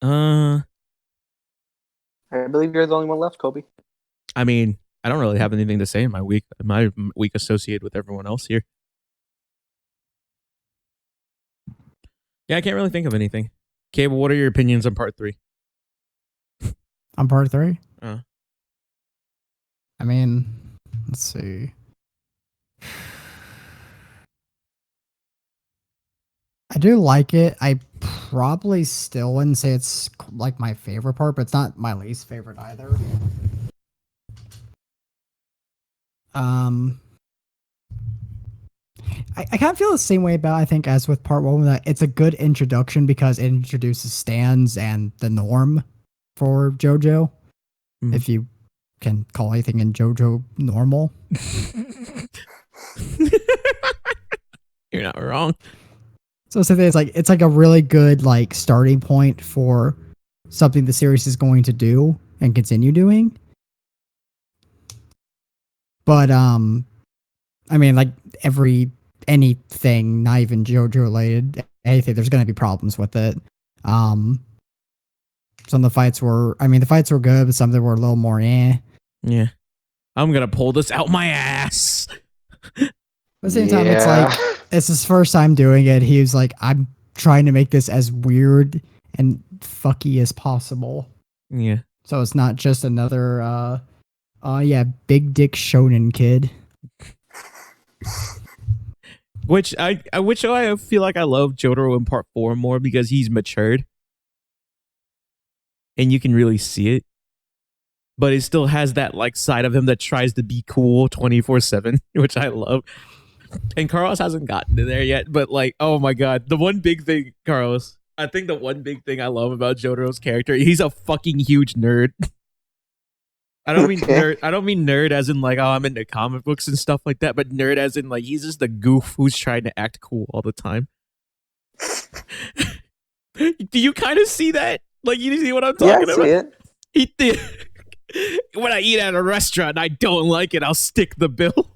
I believe you're the only one left, Coby. I mean, I don't really have anything to say in my week. My week associated with everyone else here. Yeah, I can't really think of anything. Cable, what are your opinions on Part 3? On Part 3? Uh. I mean, let's see. I do like it. I probably still wouldn't say it's like my favorite part, but it's not my least favorite either. I kind of feel the same way about, I think, as with Part 1, that it's a good introduction because it introduces stands and the norm for JoJo. Mhm. If you can call anything in JoJo normal. You're not wrong. So it's like a really good like starting point for something the series is going to do and continue doing. But I mean, like anything, not even JoJo related, anything, there's going to be problems with it. Some of the fights were good, but some of them were a little more eh. Yeah. I'm going to pull this out my ass. At the same time, it's like, it's his first time doing it. He was like, I'm trying to make this as weird and fucky as possible. Yeah. So it's not just another, big dick shonen kid. Which I feel like I love Jotaro in Part 4 more because he's matured. And you can really see it. But it still has that like side of him that tries to be cool 24/7, which I love. And Carlos hasn't gotten to there yet, but like, oh my god, the one big thing, Carlos, I think the one big thing I love about Jotaro's character, he's a fucking huge nerd. I don't mean nerd. I don't mean nerd as in like, oh, I'm into comic books and stuff like that, but nerd as in like he's just a goof who's trying to act cool all the time. Do you kind of see that? Like, you see what I'm talking about? Yeah, I see it. When I eat at a restaurant and I don't like it, I'll stick the bill.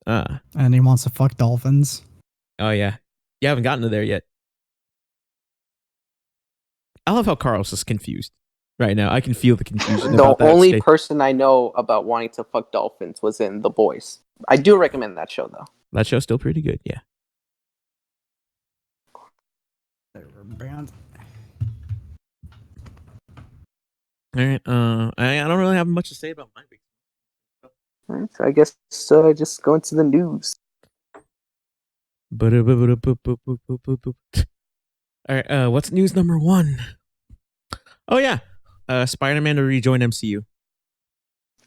And he wants to fuck dolphins. Oh yeah, you haven't gotten to there yet. I love how Carlos is confused. right now. I can feel the confusion The about that only state. person I know about wanting to fuck dolphins was in The Boys. I do recommend that show though. That show's still pretty good. Yeah. They were banned. All right. I don't really have much to say about my week. Alright, so I guess just go into the news. All right. What's news number 1? Oh yeah. Spider-Man to rejoin MCU.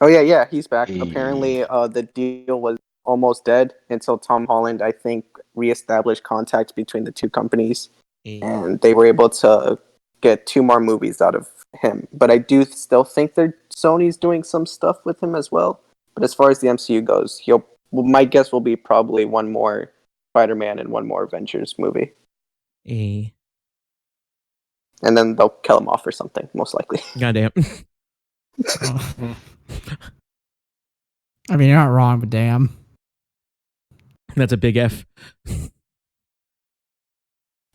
Oh yeah, he's back. Hey. Apparently, the deal was almost dead until Tom Holland, I think, reestablished contact between the two companies, and they were able to get 2 more movies out of him. But I do still think that Sony's doing some stuff with him as well. But as far as the MCU goes, my guess will be probably 1 more Spider-Man and 1 more Avengers movie, and then they'll kill him off or something, most likely. Goddamn. I mean, you're not wrong, but damn. That's a big F.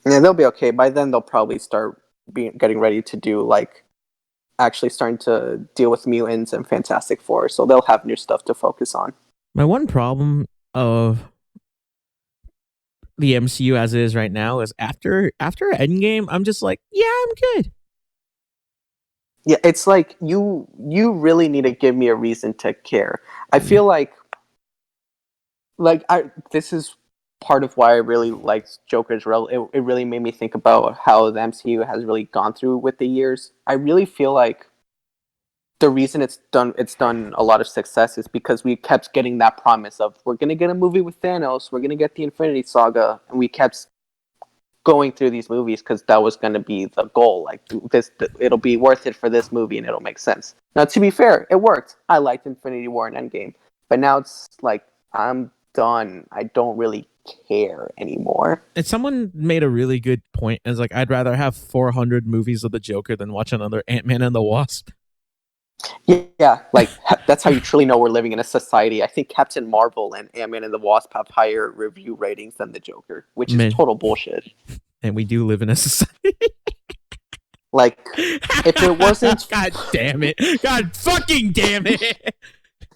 Yeah, they'll be okay. By then, they'll probably start getting ready to do, like, actually starting to deal with mutants and Fantastic Four, so they'll have new stuff to focus on. My one problem of the MCU as it is right now is after Endgame, I'm just like, yeah, I'm good. Yeah, it's like you really need to give me a reason to care. I feel like this is part of why I really liked Joker's role. It really made me think about how the MCU has really gone through with the years. I really feel like the reason it's done a lot of success is because we kept getting that promise of we're gonna get a movie with Thanos, we're gonna get the Infinity Saga, and we kept going through these movies because that was going to be the goal. Like it'll be worth it for this movie and it'll make sense. Now, to be fair, it worked. I liked Infinity War and Endgame, but now it's like I'm done. I don't really care anymore. And someone made a really good point. It's like I'd rather have 400 movies of the Joker than watch another Ant-Man and the Wasp. Yeah, like that's how you truly know we're living in a society. I think Captain Marvel and Ant-Man and the Wasp have higher review ratings than the Joker, which is total bullshit. And we do live in a society. Like, if it wasn't... God damn it. God fucking damn it.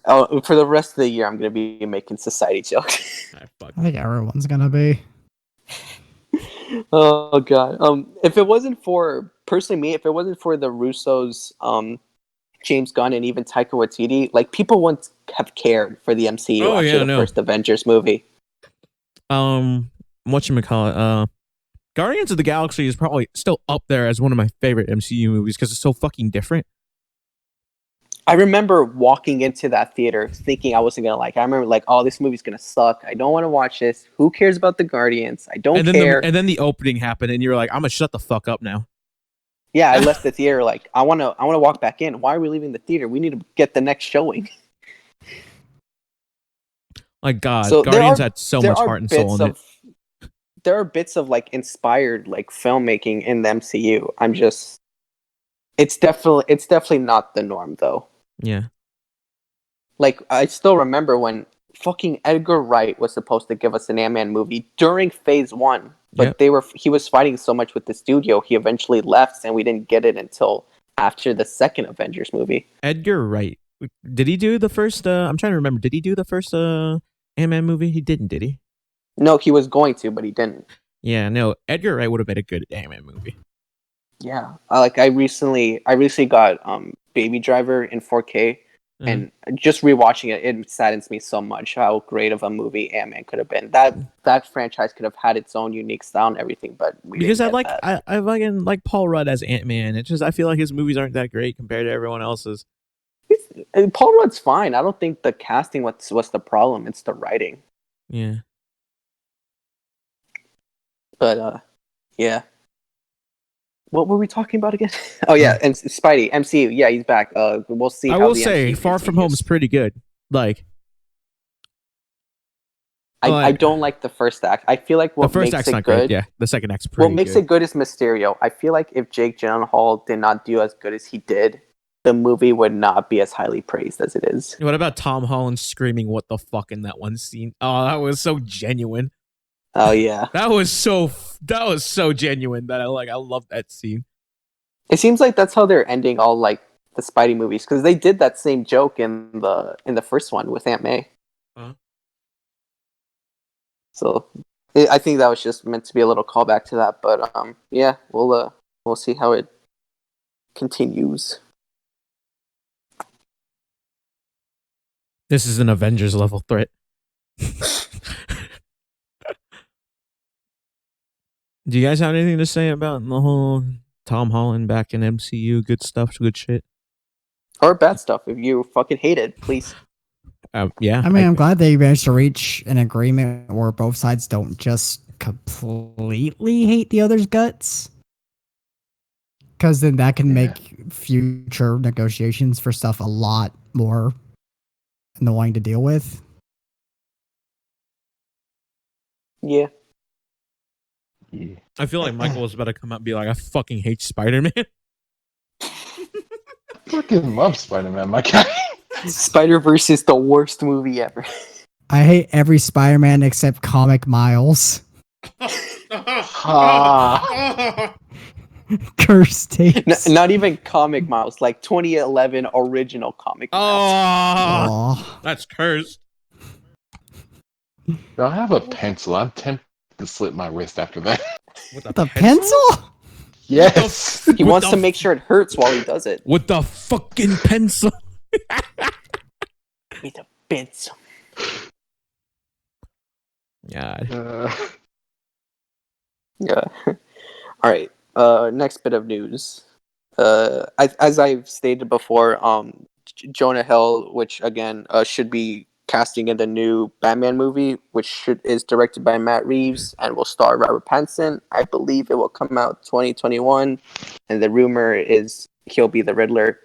Oh, for the rest of the year, I'm going to be making society jokes. I think everyone's gonna be. Oh, God. If it wasn't for... Personally, me, if it wasn't for the Russos... James Gunn and even Taika Waititi, like people wouldn't have cared for the MCU after the first Avengers movie. Whatchamacallit, Guardians of the Galaxy is probably still up there as one of my favorite MCU movies because it's so fucking different. I remember walking into that theater thinking I wasn't gonna like it. I remember like, oh, this movie's gonna suck. I don't want to watch this. Who cares about the Guardians? I don't care. And then the opening happened, and you're like, I'm gonna shut the fuck up now. Yeah, I left the theater like I wanna walk back in. Why are we leaving the theater? We need to get the next showing. Like God, so Guardians had so much heart and soul in it. There are bits of like inspired like filmmaking in the MCU. It's definitely not the norm though. Yeah. Like I still remember when fucking Edgar Wright was supposed to give us an Ant-Man movie during Phase 1. But he was fighting so much with the studio, he eventually left, and we didn't get it until after the second Avengers movie. Edgar Wright, did he do the first? I'm trying to remember. Did he do the first Ant-Man movie? He didn't, did he? No, he was going to, but he didn't. Yeah, no. Edgar Wright would have been a good Ant-Man movie. Yeah, I recently got Baby Driver in 4K. And just rewatching it, it saddens me so much how great of a movie Ant-Man could have been. That franchise could have had its own unique style and everything, but because I fucking like Paul Rudd as Ant-Man. It's just I feel like his movies aren't that great compared to everyone else's. Paul Rudd's fine. I don't think the casting was the problem. It's the writing. Yeah. But yeah. What were we talking about again? Oh yeah, and Spidey, MCU. Yeah, he's back. We'll see. I will say, Far From Home is pretty good. Like, I don't like the first act. I feel like what the first makes act's it not good. Great. Yeah, the second act's pretty. What makes it good is Mysterio. I feel like if Jake Gyllenhaal did not do as good as he did, the movie would not be as highly praised as it is. What about Tom Holland screaming "What the fuck" in that one scene? Oh, that was so genuine. Oh yeah, that was so genuine that I love that scene. It seems like that's how they're ending all like the Spidey movies because they did that same joke in the first one with Aunt May. Uh-huh. So I think that was just meant to be a little callback to that. But yeah, we'll see how it continues. This is an Avengers level threat. Do you guys have anything to say about the whole Tom Holland back in MCU? Good stuff, good shit. Or bad stuff if you fucking hate it, please. Yeah. I mean, I'm glad they managed to reach an agreement where both sides don't just completely hate the other's guts. Because then that can make future negotiations for stuff a lot more annoying to deal with. Yeah. Yeah. I feel like Michael was about to come out and be like, I fucking hate Spider-Man. Fucking love Spider-Man, my guy. Spider-Verse is the worst movie ever. I hate every Spider-Man except Comic Miles. Curse tapes. Not even Comic Miles, like 2011 original Comic Miles. Aw. That's cursed. I have a pencil. I'm tempted to slit my wrist after that. With The pencil? Yes. He wants to make sure it hurts while he does it. With the fucking pencil. With a pencil. God. Yeah. All right. Next bit of news. As I've stated before, Jonah Hill, which again should be casting in the new Batman movie, which is directed by Matt Reeves and will star Robert Pattinson. I believe it will come out 2021, and the rumor is he'll be the Riddler.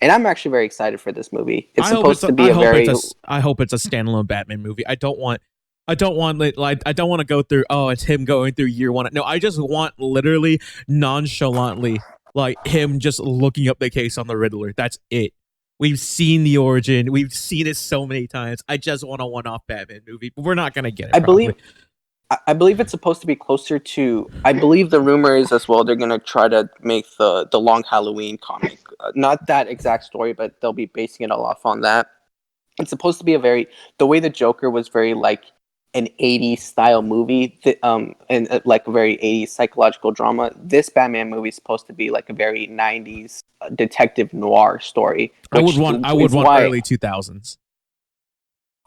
And I'm actually very excited for this movie. It's supposed to be I hope it's a standalone Batman movie. I don't want to go through. Oh, it's him going through year one. No, I just want literally nonchalantly like him just looking up the case on the Riddler. That's it. We've seen the origin. We've seen it so many times. I just want a one-off Batman movie, but we're not gonna get it. I believe it's supposed to be closer to. I believe the rumor is as well. They're gonna try to make the Long Halloween comic, not that exact story, but they'll be basing it all off on that. It's supposed to be the way the Joker was very like an 80s style movie, and like a very 80s psychological drama. This Batman movie is supposed to be like a very 90s detective noir story. I would want early 2000s.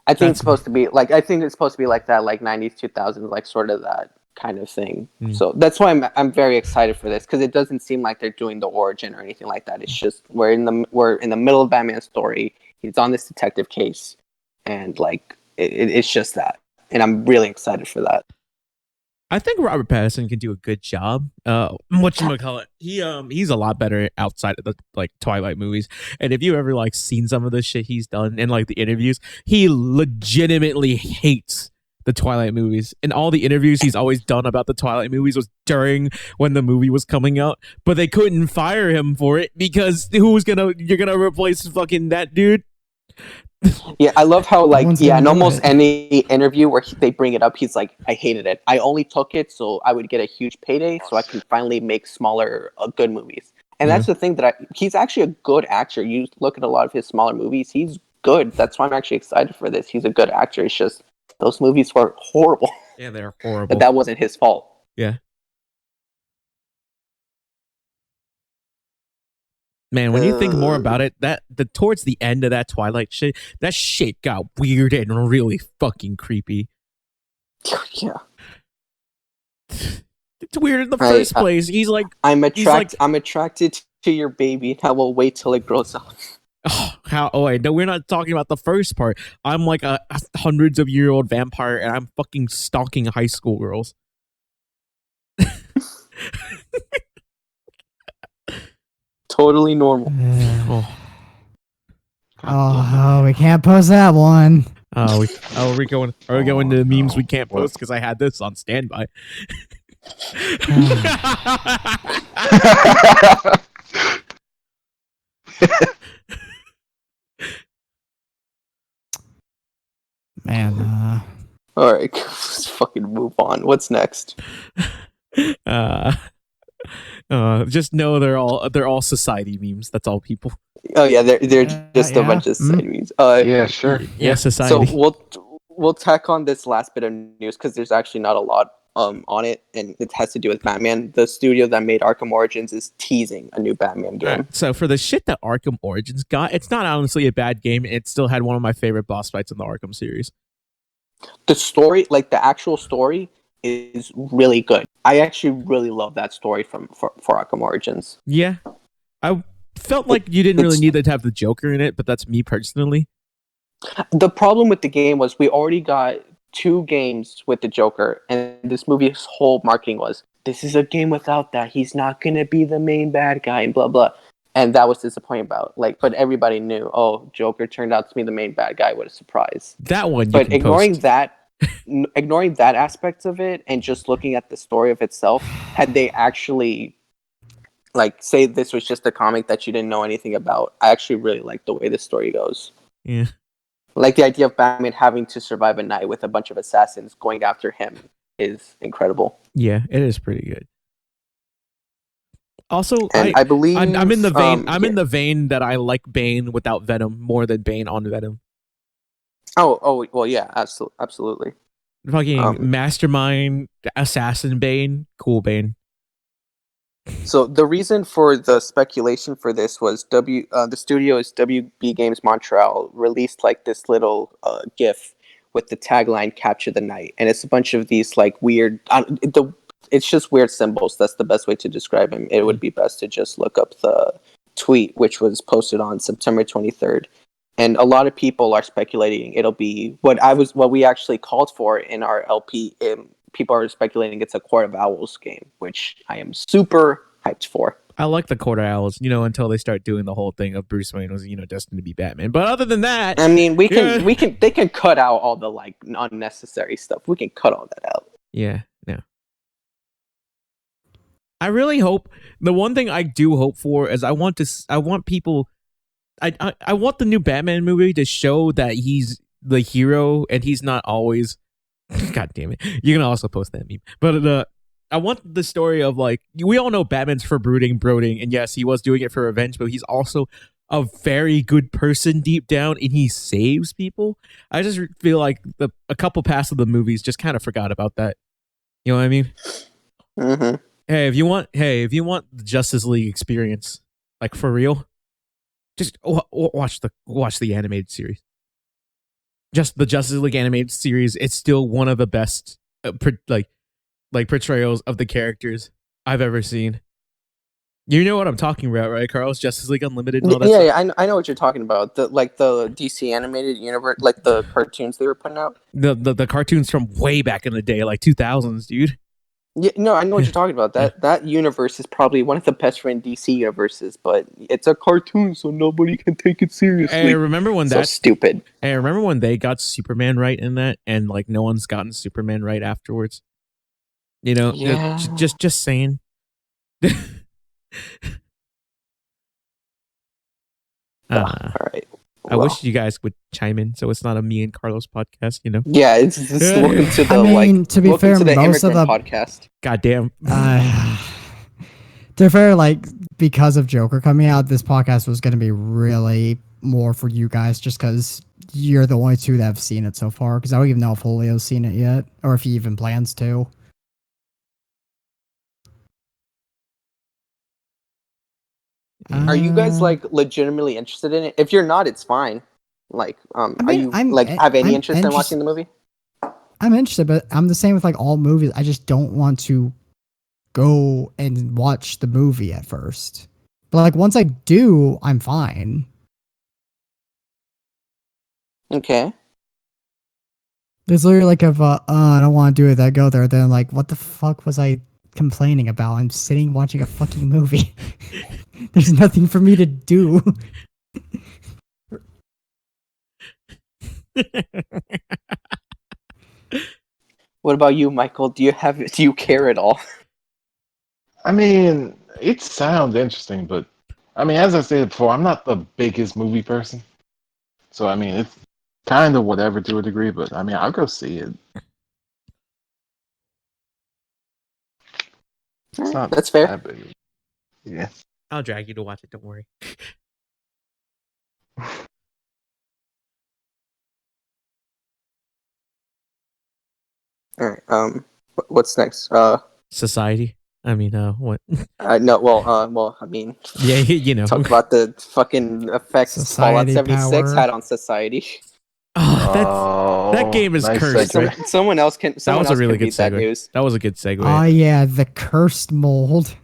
I think it's supposed to be like that, like 90s 2000s, like sort of that kind of thing. So that's why I'm very excited for this, because it doesn't seem like they're doing the origin or anything like that. It's just we're in the middle of Batman's story. He's on this detective case, and like it's just that. And I'm really excited for that. I think Robert Pattinson can do a good job. Whatchamacallit? He's a lot better outside of the like Twilight movies. And if you ever like seen some of the shit he's done in like the interviews, he legitimately hates the Twilight movies. And all the interviews he's always done about the Twilight movies was during when the movie was coming out. But they couldn't fire him for it because you're gonna replace fucking that dude? Yeah, I love how in almost any interview where they bring it up, he's like, I hated it. I only took it so I would get a huge payday so I can finally make smaller good movies. And that's the thing he's actually a good actor. You look at a lot of his smaller movies, he's good. That's why I'm actually excited for this. He's a good actor. It's just those movies were horrible. Yeah, they're horrible. But that wasn't his fault. Yeah. Man, when you think more about it, towards the end of that Twilight shit, that shit got weird and really fucking creepy. Yeah. It's weird in the first place. He's like, I'm attracted to your baby, and I will wait till it grows up. Oh wait, no, we're not talking about the first part. I'm like a hundreds of year old vampire, and I'm fucking stalking high school girls. Totally normal. We can't post that one. Are we going to memes we can't post because I had this on standby? Man, all right, let's fucking move on. What's next? Just know they're all society memes. That's all people. Oh yeah, they're just a Yeah. bunch of Mm. side memes. Yeah, sure. Yeah, So society. we'll tack on this last bit of news because there's actually not a lot on it, and it has to do with Batman. The studio that made Arkham Origins is teasing a new Batman game. Alright, so for the shit that Arkham Origins got, it's not honestly a bad game. It still had one of my favorite boss fights in the Arkham series. The story, like the actual story, is really good. I actually really love that story for Arkham Origins. Yeah, I felt like you didn't really need to have the Joker in it, but that's me personally. The problem with the game was we already got 2 games with the Joker, and this movie's whole marketing was, this is a game without that. He's not going to be the main bad guy, and blah, blah. And that was disappointing about. But everybody knew, oh, Joker turned out to be the main bad guy. What a surprise. That one you But can ignoring post. ignoring that aspect of it and just looking at the story of itself, had they actually say this was just a comic that you didn't know anything about, I actually really like the way the story goes. Yeah. Like the idea of Batman having to survive a night with a bunch of assassins going after him is incredible. Yeah, it is pretty good. Also, And I believe I'm in the vein. I'm in the vein that I like Bane without Venom more than Bane on Venom. Oh, well, yeah, absolutely. Fucking mastermind, assassin Bane, cool Bane. So the reason for the speculation for this was the studio's WB Games Montreal released this little GIF with the tagline "Capture the Night," and it's a bunch of these weird. It's just weird symbols. That's the best way to describe him. It would be best to just look up the tweet, which was posted on September 23rd. And a lot of people are speculating it'll be what we actually called for in our LP. People are speculating it's a Court of Owls game, which I am super hyped for. I like the Court of Owls, until they start doing the whole thing of Bruce Wayne was, destined to be Batman. But other than that, I mean, they can cut out all the unnecessary stuff. We can cut all that out. Yeah, no. I really hope the one thing I do hope for is I want people. I want the new Batman movie to show that he's the hero and he's not always. God damn it! You can also post that meme, but I want the story of we all know Batman's for brooding, and yes, he was doing it for revenge, but he's also a very good person deep down, and he saves people. I just feel like a couple past of the movies just kind of forgot about that. You know what I mean? Mm-hmm. Hey, if you want the Justice League experience, for real, just watch the animated series. Just the Justice League animated series, it's still one of the best portrayals of the characters I've ever seen. You know what I'm talking about, right, Carlos? Justice League Unlimited and all that stuff? Yeah, I know what you're talking about. The DC animated universe, the cartoons they were putting out. The cartoons from way back in the day, 2000s, dude. Yeah, no, I know what you're talking about. That universe is probably one of the best friend DC universes, but it's a cartoon, so nobody can take it seriously. Hey, remember when so stupid? Hey, remember when they got Superman right in that, and no one's gotten Superman right afterwards? Yeah. Just saying. All right. I wish you guys would chime in, so it's not a me and Carlos podcast. Yeah, it's welcome to the to be fair, to the most of the podcast. Goddamn. To be fair, because of Joker coming out, this podcast was going to be really more for you guys, just because you're the only two that have seen it so far. Because I don't even know if Julio's seen it yet, or if he even plans to. Are you guys legitimately interested in it? If you're not, it's fine. Are you have any interest in watching the movie? I'm interested, but I'm the same with all movies. I just don't want to go and watch the movie at first. But once I do, I'm fine. Okay. There's literally I don't want to do it, I go there. Then what the fuck was I complaining about? I'm sitting watching a fucking movie. There's nothing for me to do. What about you, Michael? Do you care at all? I mean, it sounds interesting, but as I said before, I'm not the biggest movie person. So it's kind of whatever to a degree, but I'll go see it. It's not That's fair. that big. Yeah. I'll drag you to watch it. Don't worry. All right. What's next? Society. I mean, what? No. Well. I mean, Yeah, you know. talk about the fucking effects Fallout Society 76 power. had on society. Oh, that game is nice cursed, segue. right? Someone else can. That Someone was a else really can good read that segue. news. That was a good segue. Oh yeah, the cursed mold.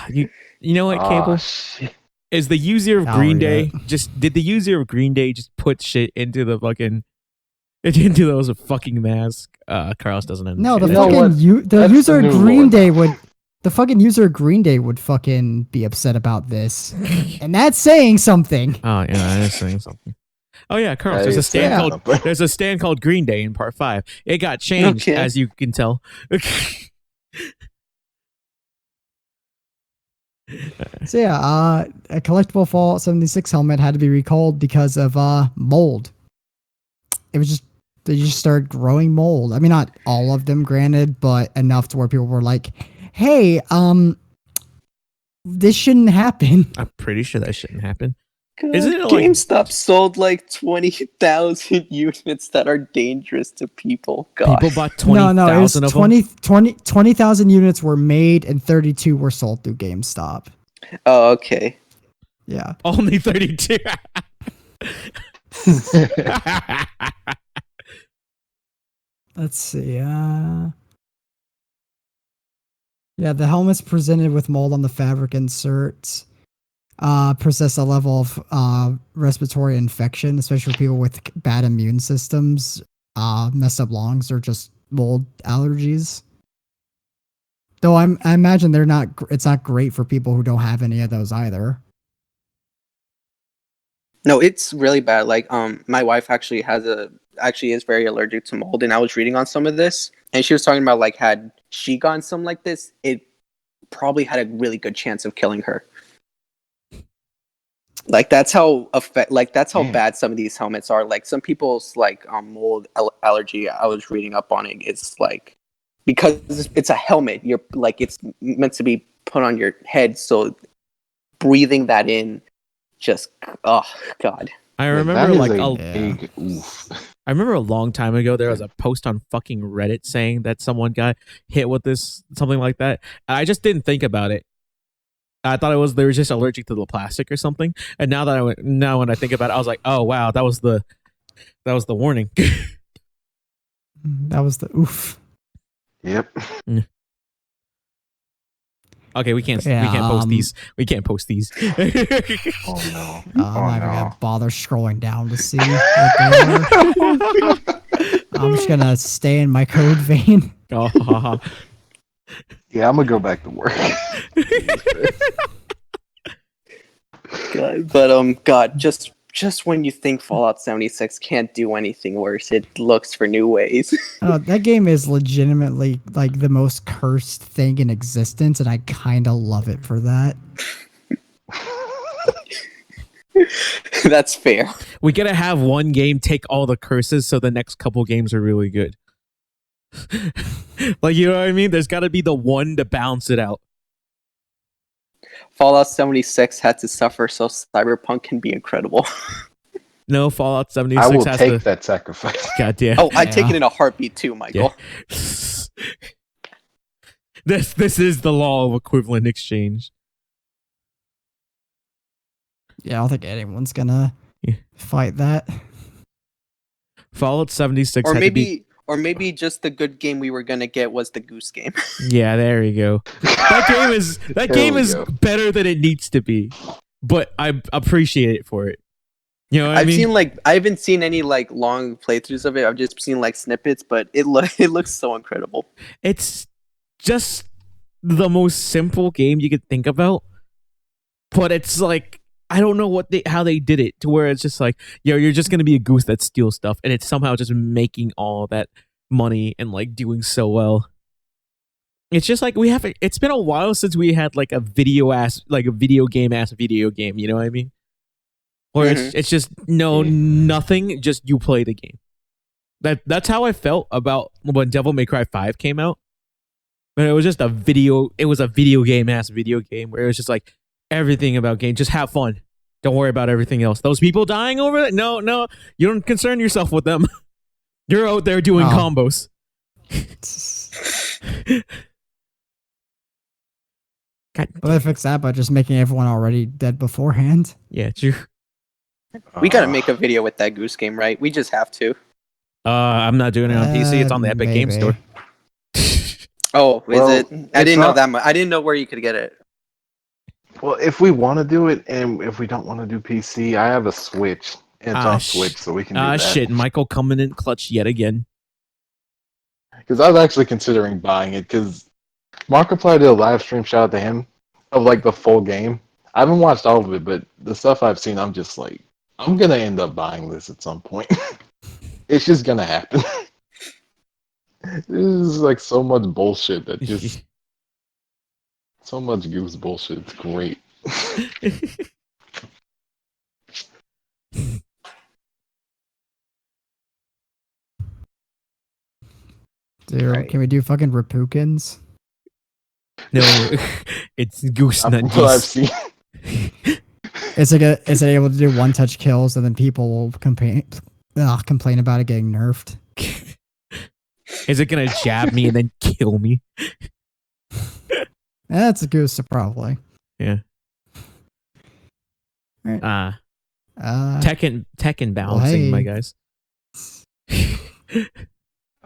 You know what, Cable? Shit. Is the user of I'll Green read Day it. did the user of Green Day just put shit into the fucking into those fucking masks? Carlos doesn't understand. No, the You know fucking what? the That's user the of new Green lore Day now. would. The fucking user of Green Day would fucking be upset about this, and that's saying something. Oh yeah, that is saying something. Oh yeah, Carlos. That There's a is stand saying called something. there's a stand called Green Day in Part 5. It got changed, Okay. as you can tell. So yeah, a collectible Fallout 76 helmet had to be recalled because of mold. It was just they just started growing mold. I mean, not all of them, granted, but enough to where people were like, "Hey, this shouldn't happen." I'm pretty sure that shouldn't happen. God, Isn't it like- GameStop sold like 20,000 units that are dangerous to people? God. People bought No, it was 20,000 of them. 20,000 units were made and 32 were sold through GameStop. Oh, okay. Yeah. Only 32. Let's see. Yeah, the helmets presented with mold on the fabric inserts possess a level of respiratory infection, especially for people with bad immune systems, messed up lungs, or just mold allergies. Though I imagine they're not. It's not great for people who don't have any of those either. No, it's really bad. Like, my wife actually is very allergic to mold, and I was reading on some of this, and she was talking about like had she gotten some like this, it probably had a really good chance of killing her. Like that's how Damn. bad some of these helmets are. Like some people's like mold allergy. I was reading up on it. It's like because it's a helmet. You're like it's meant to be put on your head, so breathing that in just oh god. I Yeah, remember that is like a Yeah. big oof. I remember a long time ago there was a post on fucking Reddit saying that someone got hit with this something like that. And I just didn't think about it. I thought they were just allergic to the plastic or something. And now when I think about it, I was like, oh wow, that was the warning. That was the oof. Yep. Okay, we can't Yeah, post these. We can't post these. Oh no. I'm not even no. gonna bother scrolling down to see what they are. I'm just gonna stay in my code vein. Oh, Yeah, I'm gonna go back to work. God, but God, just when you think Fallout 76 can't do anything worse, it looks for new ways. That game is legitimately like the most cursed thing in existence, and I kind of love it for that. That's fair. we gotta have one game take all the curses, so the next couple games are really good. Like, you know what I mean? There's got to be the one to balance it out. Fallout 76 had to suffer so Cyberpunk can be incredible. No, Fallout 76 I will has take to. that sacrifice. Goddamn. Oh, I'd take Yeah. it in a heartbeat too, Michael. This is the law of equivalent exchange. Yeah, I don't think anyone's gonna Yeah. fight that. Fallout 76 Or had to be. maybe just the good game we were gonna get was the Goose Game. Yeah, there you go. That There game we is go. better than it needs to be, but I appreciate it for it. You know what I I've mean? seen like I haven't seen any like long playthroughs of it. I've just seen like snippets, but it looks so incredible. It's just the most simple game you could think about, but it's like I don't know how they did it to where it's just like, yo, you're just gonna be a goose that steals stuff, and it's somehow just making all that money and like doing so well. It's just like it's been a while since we had like a video game. You know what I mean? Or it's just nothing, just you play the game. That's how I felt about when Devil May Cry 5 came out. But it was just a video game where it was just like everything about game. Just have fun. Don't worry about everything else. Those people dying over it? No, you don't concern yourself with them. You're out there doing combos. Well, they fix that by just making everyone already dead beforehand. Yeah, true. We gotta make a video with that Goose Game, right? We just have to. I'm not doing it on PC. It's on the Epic Game Store. Oh, Well, is it? I didn't know that much. I didn't know where you could get it. Well, if we want to do it, and if we don't want to do PC, I have a Switch. And it's on Switch, so we can do that. Shit, Michael coming in clutch yet again. Because I was actually considering buying it, because Markiplier did a live stream, shout out to him, of like the full game. I haven't watched all of it, but the stuff I've seen, I'm just like, I'm going to end up buying this at some point. It's just going to happen. This is like so much bullshit that just... so much Goose bullshit. It's great. Dude, Right. can we do fucking Repukins? No, it's Goose, not What I've Geese. seen. Is it able to do one-touch kills and then people will complain about it getting nerfed? Is it gonna jab me and then kill me? That's a Goose, probably. Yeah. Right. Tekken balancing, my guys.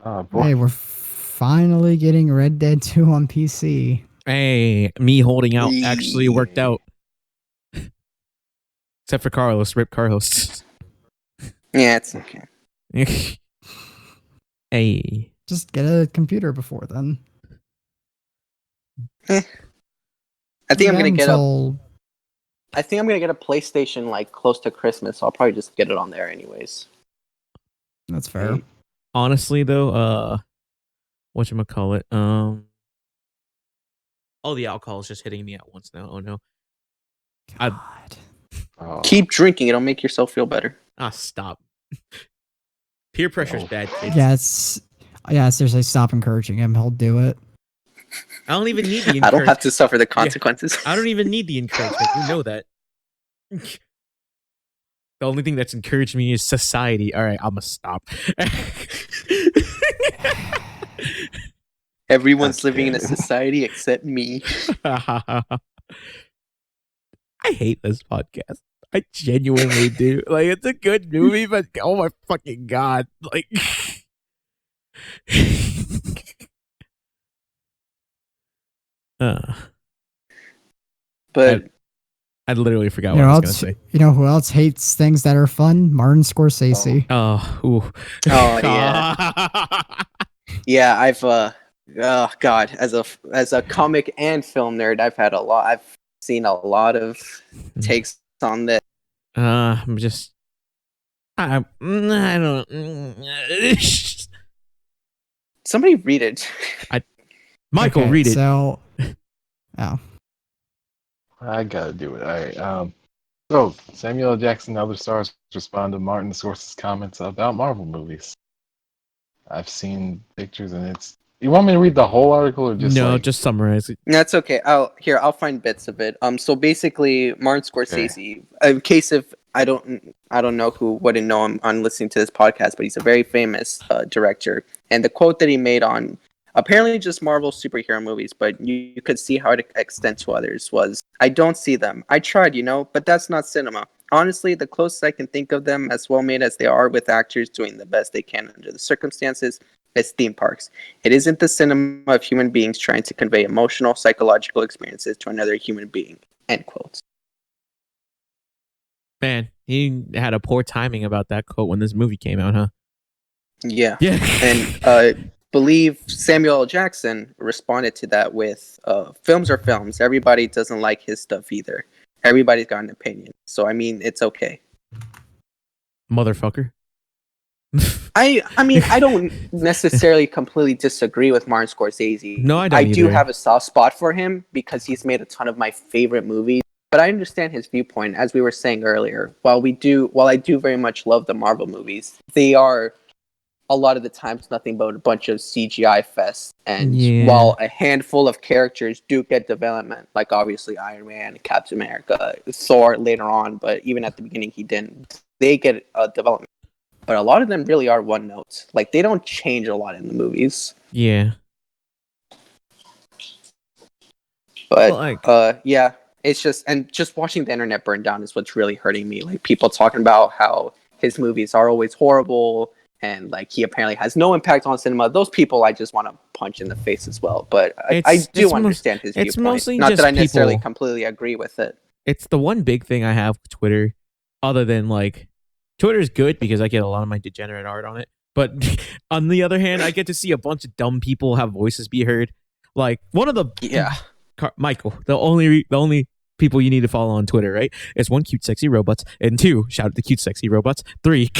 Oh, boy. Hey, we're finally getting Red Dead 2 on PC. Hey, me holding out actually worked out. Except for Carlos. Rip Carlos. Yeah, it's okay. Hey. Just get a computer before then. I think I'm gonna get until... I think I'm gonna get a PlayStation like close to Christmas. So I'll probably just get it on there anyways. That's fair. Honestly, though, whatchamacallit? Oh, the alcohol is just hitting me at once now. Oh no. God. Keep drinking; it'll make yourself feel better. Stop. Peer pressure's bad, kids. Yeah, seriously, stop encouraging him. He'll do it. I don't even need the encouragement. I don't have to suffer the consequences. I don't even need the encouragement. You know that. The only thing that's encouraged me is society. All right, I'm gonna stop. Everyone's living in a society except me. I hate this podcast. I genuinely do. Like, it's a good movie, but oh my fucking god. Like, But I literally forgot what I was gonna say. You know who else hates things that are fun? Martin Scorsese. Oh yeah. Yeah, I've oh god, as a comic and film nerd, I've seen a lot of takes on this. I'm just I don't Somebody read it. Michael, Okay, read it. So I gotta do it. All right. So Samuel L. Jackson and other stars respond to Martin Scorsese's comments about Marvel movies. I've seen pictures, and it's. You want me to read the whole article or just just summarize it. That's okay. I'll find bits of it. So basically, Martin Scorsese. In case if I don't know who wouldn't know him on listening to this podcast, but he's a very famous director. And the quote that he made on apparently just Marvel superhero movies, but you could see how it extends to others was, "I don't see them. I tried, but that's not cinema. Honestly, the closest I can think of them, as well made as they are, with actors doing the best they can under the circumstances, is theme parks. It isn't the cinema of human beings trying to convey emotional, psychological experiences to another human being." End quotes. Man, he had a poor timing about that quote when this movie came out, huh? Yeah. Yeah. And believe Samuel L. Jackson responded to that with films are films. Everybody doesn't like his stuff either. Everybody's got an opinion. So I mean, it's okay. Motherfucker. I mean, I don't necessarily completely disagree with Martin Scorsese. No, I don't I do either. have a soft spot for him because he's made a ton of my favorite movies. But I understand his viewpoint, as we were saying earlier. While I do very much love the Marvel movies, they are a lot of the times nothing but a bunch of CGI fest. And Yeah. while a handful of characters do get development, like obviously Iron Man, Captain America, Thor later on, but even at the beginning he didn't, they get a development. But a lot of them really are one notes. Like, they don't change a lot in the movies. Yeah. But Like, yeah, it's just watching the internet burn down is what's really hurting me. Like, people talking about how his movies are always horrible and like he apparently has no impact on cinema. Those people I just want to punch in the face as well. But I do understand his it's viewpoint. mostly Not just that I necessarily people. completely agree with it. It's the one big thing I have with Twitter, other than like Twitter's good because I get a lot of my degenerate art on it. But on the other hand, I get to see a bunch of dumb people have voices be heard. Like one of the Michael, the only people you need to follow on Twitter, right? It's 1, cute sexy robots, and 2, shout out to cute sexy robots. 3,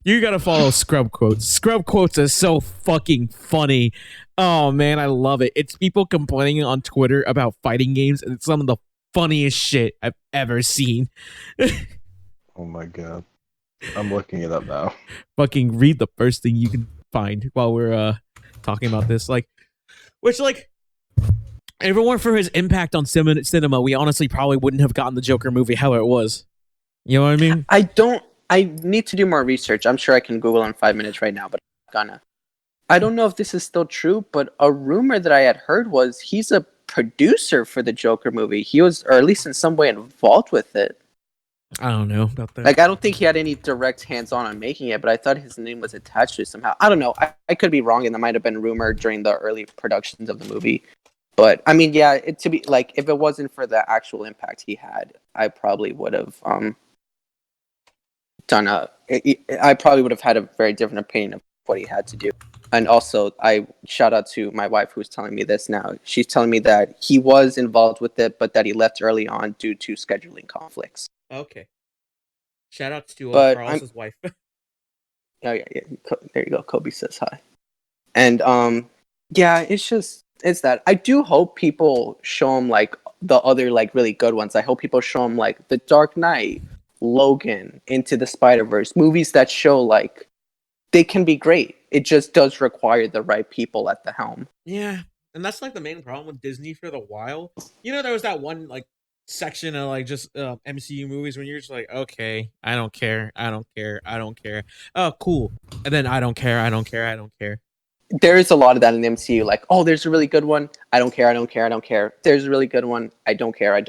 you gotta follow Scrub Quotes. Scrub Quotes is so fucking funny. Oh man, I love it. It's people complaining on Twitter about fighting games, and it's some of the funniest shit I've ever seen. Oh my god. I'm looking it up now. Fucking read the first thing you can find while we're talking about this. Like, which like, if it weren't for his impact on cinema, we honestly probably wouldn't have gotten the Joker movie how it was. You know what I mean? I need to do more research. I'm sure I can Google in 5 minutes right now, but I'm gonna. I don't know if this is still true, but a rumor that I had heard was he's a producer for the Joker movie. He was, or at least in some way, involved with it. I don't know about that. Like, I don't think he had any direct hands-on making it, but I thought his name was attached to it somehow. I don't know. I could be wrong, and that might have been rumored during the early productions of the movie. But I mean, yeah, to be like, if it wasn't for the actual impact he had, I probably would have I probably would have had a very different opinion of what he had to do. And also, I shout out to my wife who's telling me this now. She's telling me that he was involved with it, but that he left early on due to scheduling conflicts. Okay. Shout out to Carlos's wife. Oh yeah. There you go. Coby says hi. And yeah, it's that. I do hope people show him like the other like really good ones. I hope people show him like The Dark Knight, Logan, Into the Spider-Verse, movies that show like they can be great. It just does require the right people at the helm. Yeah, and that's like the main problem with Disney for the while. You know, there was that one like section of like just MCU movies when you're just like, okay, I don't care. Oh, cool. And then I don't care. There is a lot of that in the MCU. Like, oh, there's a really good one. I don't care. There's a really good one. I don't care.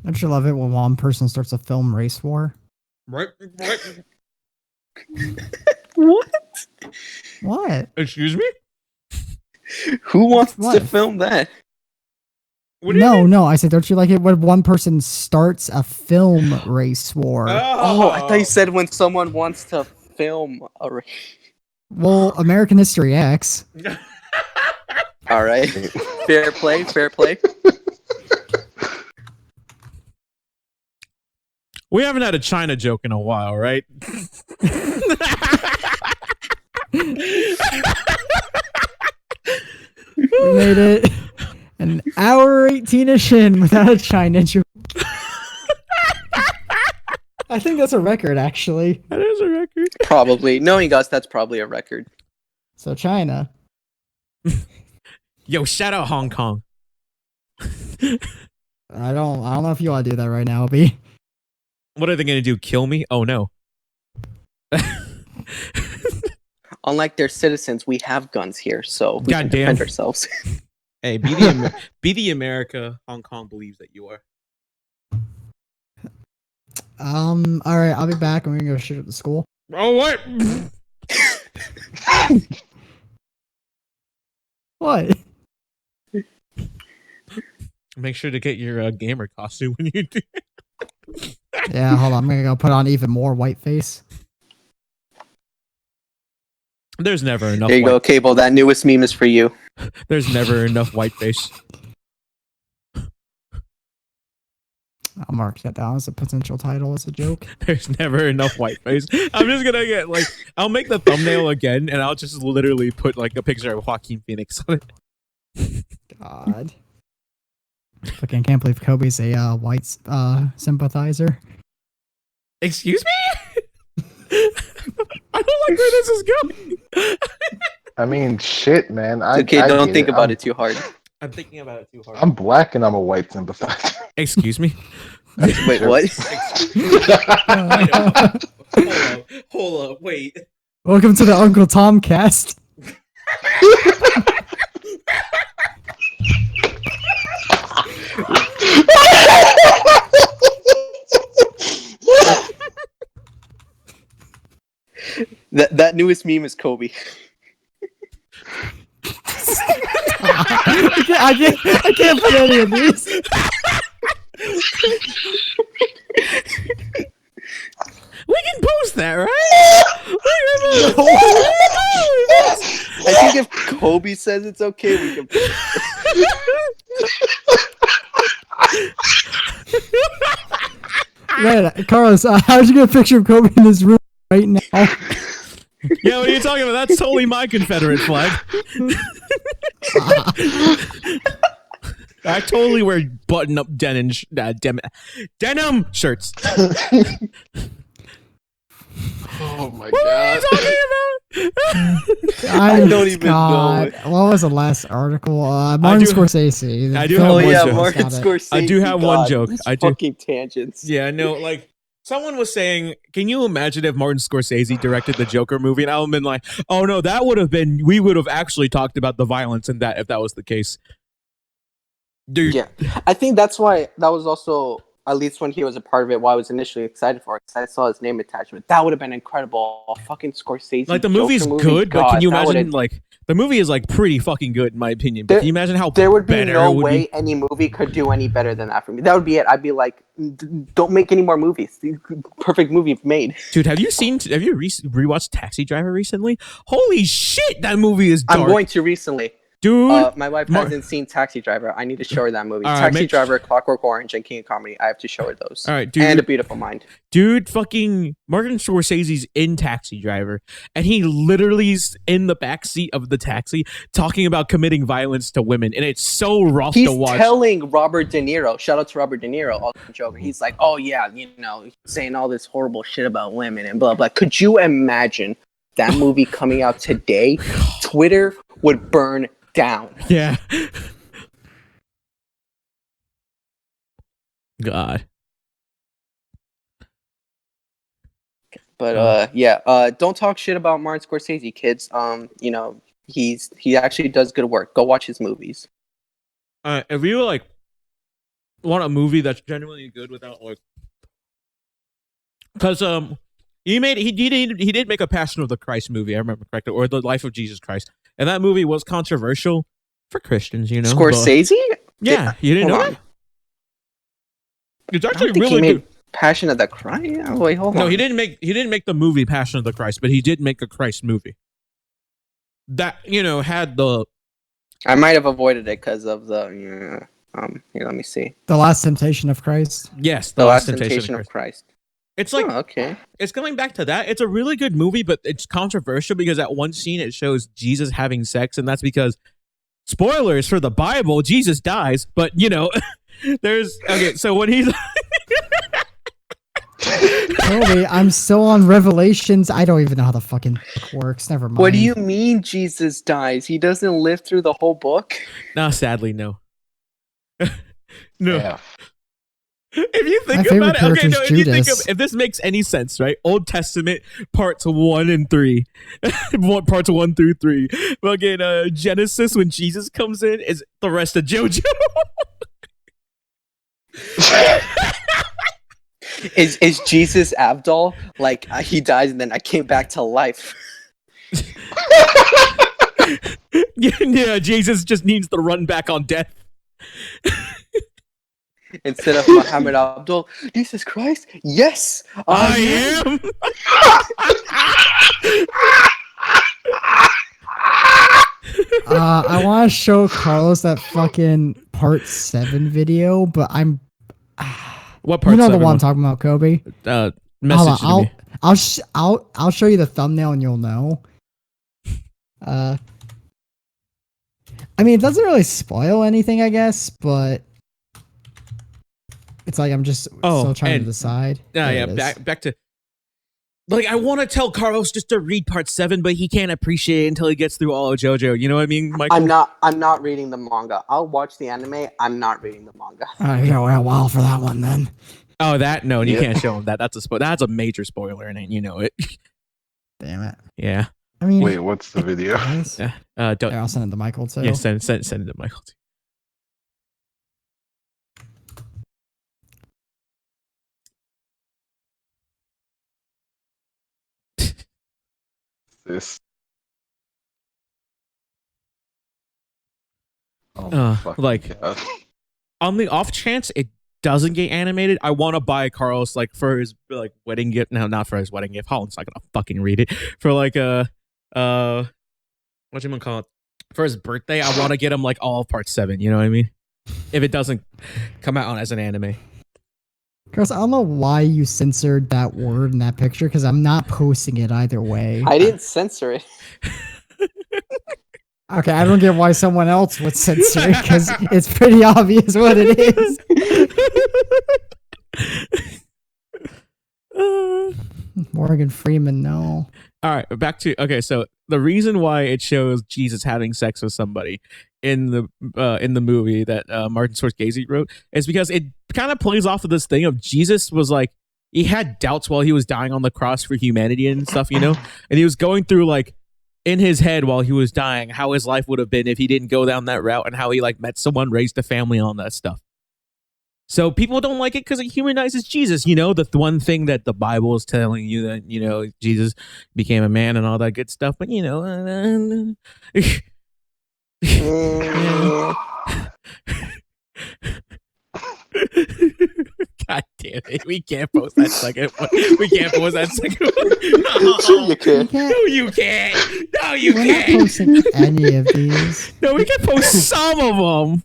Don't you love it when one person starts a film race war? Right. What? Excuse me? Who wants What? to film that? What do you mean? No. I said, don't you like it when one person starts a film race war? Oh, I thought you said when someone wants to film a race. Well, American History X. All right. Fair play. We haven't had a China joke in a while, right? We made it an hour 18-ish in without a China joke. I think that's a record, actually. That is a record. Probably. Knowing us, that's probably a record. So China. Yo, shout out Hong Kong. I don't know if you want to do that right now, B. What are they going to do? Kill me? Oh, no. Unlike their citizens, we have guns here, so we can Goddamn. defend ourselves. Hey, be the America Hong Kong believes that you are. All right, I'll be back. I'm gonna go shoot at the school. Oh, what? What? Make sure to get your gamer costume when you do. Yeah, hold on. I'm gonna go put on even more Whiteface. There's never enough. There you go, Cable. That newest meme is for you. There's never enough Whiteface. I'll mark that down as a potential title as a joke. There's never enough Whiteface. I'm just gonna get like, I'll make the thumbnail again, and I'll just literally put like a picture of Joaquin Phoenix on it. God. Fucking can't believe Kobe's a white sympathizer. Excuse me? I don't like where this is going. I mean, shit, man. It's okay, don't think about it too hard. I'm thinking about it too hard. I'm black and I'm a white sympathizer. Excuse me? Wait, what? Hold up, wait. Welcome to the Uncle Tom cast. That newest meme is Coby. I can't put any of these. We can post that, right? I think if Coby says it's okay, we can. Right, Carlos, how'd you get a picture of Kobe in his room right now? Yeah, what are you talking about? That's totally my Confederate flag. I totally wear button-up denim shirts. Oh my What are god. you talking about? I don't even know. What was the last article? Martin Scorsese. I do have one joke. Martin Scorsese. I do have one joke. These I do. fucking tangents. Yeah, no, like someone was saying, can you imagine if Martin Scorsese directed the Joker movie? And I would have been like, oh no, that would have been. We would have actually talked about the violence in that if that was the case. Dude. Yeah, I think that's why that was also, at least when he was a part of it, why I was initially excited for it, because I saw his name attachment. That would have been incredible. A fucking Scorsese. Like the movie's Joker good, but can you imagine would've- like the movie is like pretty fucking good in my opinion. But can you imagine how there would be better no it would way be? any movie could do any better than that for me. That would be it. I'd be like, don't make any more movies. Perfect movie made. Dude, have you rewatched Taxi Driver recently? Holy shit, that movie is dark. I'm going to recently. Dude, My wife hasn't seen Taxi Driver. I need to show her that movie. All right, Taxi Driver, Clockwork Orange, and King of Comedy. I have to show her those. all right, dude. And A Beautiful Mind. Dude, fucking Martin Scorsese's in Taxi Driver, and he literally's in the back seat of the taxi talking about committing violence to women, and it's so rough He's to watch. telling Robert De Niro, shout out to Robert De Niro, also Joker. He's like, oh yeah, saying all this horrible shit about women and blah blah. Could you imagine that movie coming out today? Twitter would burn down. Yeah. God. But don't talk shit about Martin Scorsese, kids. He actually does good work. Go watch his movies. If you like want a movie that's genuinely good without like, because he did make a Passion of the Christ movie, I remember correctly, or the Life of Jesus Christ, and that movie was controversial for Christians, you know. Scorsese? Yeah, you didn't know Hold that? on. It's I actually don't think really he made good. Passion of the Christ. Yeah, wait, hold on. No, he didn't make the movie Passion of the Christ, but he did make a Christ movie that had the. I might have avoided it because of the. Here, let me see. The Last Temptation of Christ. Yes, The Last Temptation of Christ. It's like okay. It's going back to that. It's a really good movie, but it's controversial because at one scene it shows Jesus having sex, and that's because spoilers for the Bible, Jesus dies. But there's so when he's Kobe, I'm still on Revelations. I don't even know how the fucking book works. Never mind. What do you mean Jesus dies? He doesn't live through the whole book? no, sadly, no. No. Yeah. If you think My about favorite it, okay, character no, is if you think Judas. if this makes any sense, right? Old Testament parts 1 and 3, parts 1 through 3. Fucking Genesis when Jesus comes in is the rest of JoJo. Is Jesus Abdul? Like he dies and then I came back to life. Yeah, Jesus just needs to run back on death. Instead of Muhammad Abdul, Jesus Christ, yes, I am. I want to show Carlos that fucking part 7 video, but I'm. What part? You know the one I'm talking about, Kobe. Message to me. I'll show you the thumbnail and you'll know. I mean, it doesn't really spoil anything, I guess, but It's like I'm just Oh, still trying to and- decide. Yeah, There yeah. it is. Back to like I want to tell Carlos just to read part 7, but he can't appreciate it until he gets through all of JoJo. You know what I mean, Michael? I'm not reading the manga. I'll watch the anime. I'm not reading the manga. You gotta wait a while for that one then. Oh, that no, you Yeah. can't show him that. That's a major spoiler, and you know it. Damn it. Yeah. I mean, Wait, what's the video? guys, Yeah. Don't. I'll send it to Michael too. Yeah, send it to Michael. Too. This. Oh my fucking like- God. On the off chance it doesn't get animated, I want to buy Carlos like for his like wedding gift. No, not for his wedding gift. Holland's not gonna fucking read it. For like what you gonna call it? For his birthday, I want to get him like all of part 7. You know what I mean? If it doesn't come out as an anime. Girls, I don't know why you censored that word in that picture because I'm not posting it either way. I didn't censor it. Okay, I don't get why someone else would censor it because it's pretty obvious what it is. Morgan Freeman, no. All right, back to okay. So the reason why it shows Jesus having sex with somebody in the movie that Martin Scorsese wrote is because it kind of plays off of this thing of Jesus was like he had doubts while he was dying on the cross for humanity and stuff, you know, and he was going through like in his head while he was dying how his life would have been if he didn't go down that route and how he like met someone, raised a family, and all that stuff. So people don't like it because it humanizes Jesus. You know, the one thing that the Bible is telling you that, you know, Jesus became a man and all that good stuff. But, you know, God damn it. We can't post that second one. We can't post that second one. Sure you can. No, you can't. No, you We're not can't. posting any of these. No, we can post some of them.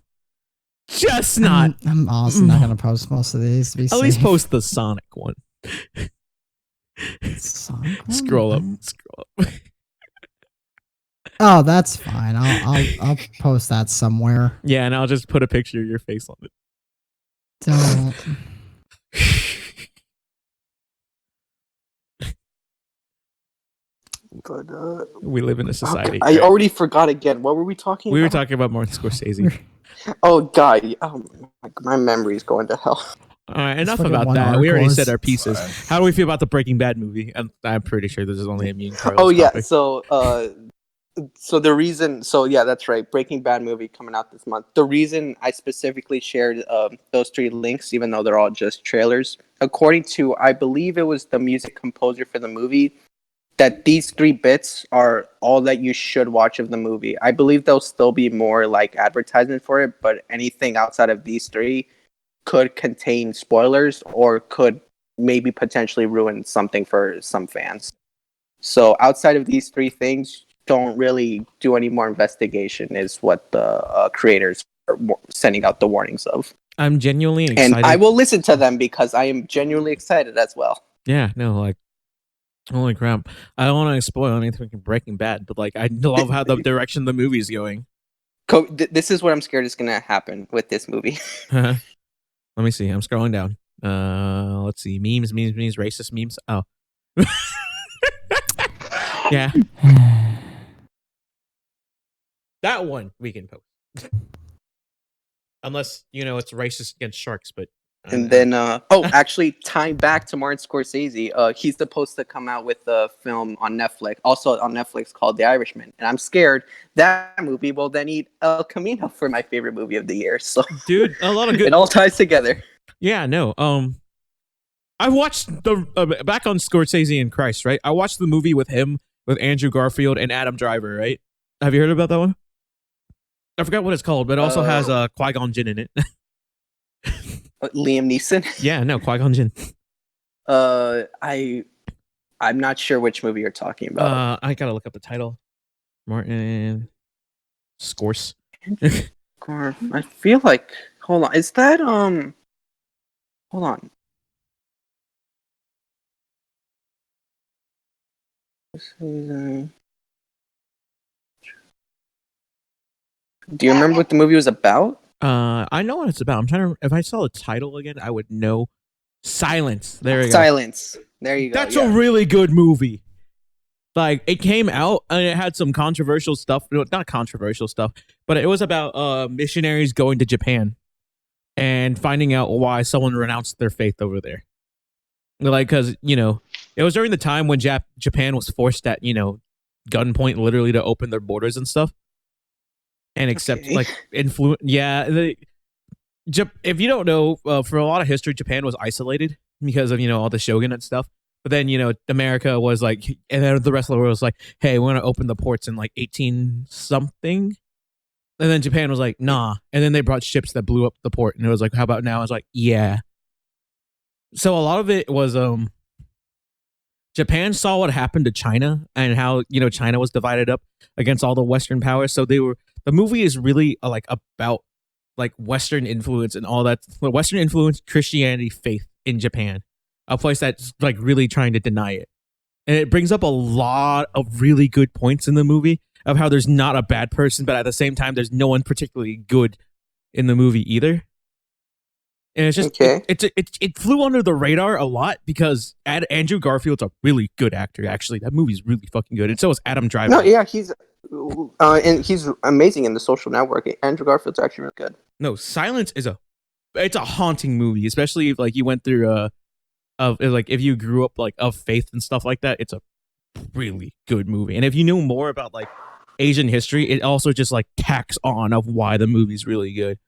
Just not. I'm also not gonna post most of these. To be At safe. least post the Sonic one. Sonic one? Scroll up. Scroll up. Oh, that's fine. I'll post that somewhere. Yeah, and I'll just put a picture of your face on it. Don't. But We live in a society. I already forgot again. What were we talking We were about? talking about Martin Scorsese. Oh God, my memory's going to hell. All right, This enough fucking about one that. We already article said is- our pieces. How do we feel about the Breaking Bad movie? I'm pretty sure this is only a me and Carlos Oh yeah, topic. so the reason, that's right. Breaking Bad movie coming out this month. The reason I specifically shared those 3 links, even though they're all just trailers, according to I believe it was the music composer for the movie, that these 3 bits are all that you should watch of the movie. I believe there'll still be more like advertisement for it, but anything outside of these 3 could contain spoilers or could maybe potentially ruin something for some fans. So outside of these 3 things, don't really do any more investigation is what the creators are sending out the warnings of. I'm genuinely excited. And I will listen to them because I am genuinely excited as well. Yeah, no, like, holy crap. I don't want to spoil anything from Breaking Bad, but like, I love how the direction the movie's going. This is what I'm scared is going to happen with this movie. Let me see. I'm scrolling down. Let's see. Memes, racist memes. Oh. Yeah. That one we can post. Unless, you know, it's racist against sharks, but. And then, actually, tying back to Martin Scorsese, he's supposed to come out with a film on Netflix, also on Netflix, called The Irishman. And I'm scared that movie will then eat El Camino for my favorite movie of the year. So, Dude, a lot of good. It all ties together. Yeah, no. I watched the back on Scorsese and Christ, right? I watched the movie with him, with Andrew Garfield and Adam Driver, right? Have you heard about that one? I forgot what it's called, but it also has Qui-Gon Jinn in it. Liam Neeson. Yeah, no, Qui-Gon Jinn. I'm not sure which movie you're talking about. I gotta look up the title. Martin Scors. I feel like, hold on, is that hold on. Do you remember what the movie was about? I know what it's about. I'm trying to. If I saw the title again, I would know. Silence. There you go. Silence. There you go. That's a really good movie. Like, it came out and it had some controversial stuff. No, not controversial stuff, but it was about missionaries going to Japan and finding out why someone renounced their faith over there. Like, because, it was during the time when Japan was forced at, gunpoint literally to open their borders and stuff and accept, like, influence. Yeah. If you don't know, for a lot of history, Japan was isolated because of, all the shogun and stuff. But then, America was like, and then the rest of the world was like, hey, we want to open the ports in like 18 something. And then Japan was like, nah. And then they brought ships that blew up the port. And it was like, how about now? I was like, yeah. So a lot of it was, Japan saw what happened to China and how, China was divided up against all the Western powers. So the movie is really like about like Western influence and all that. Western influence, Christianity, faith in Japan. A place that's like really trying to deny it. And it brings up a lot of really good points in the movie of how there's not a bad person, but at the same time, there's no one particularly good in the movie either. And it's just, it flew under the radar a lot because Andrew Garfield's a really good actor, actually. That movie's really fucking good. And so is Adam Driver. No, yeah, he's amazing in The Social Network. Andrew Garfield's actually really good. No, Silence is it's a haunting movie, especially if like you went through if you grew up like of faith and stuff like that. It's a really good movie. And if you know more about like Asian history, it also just like tacks on of why the movie's really good.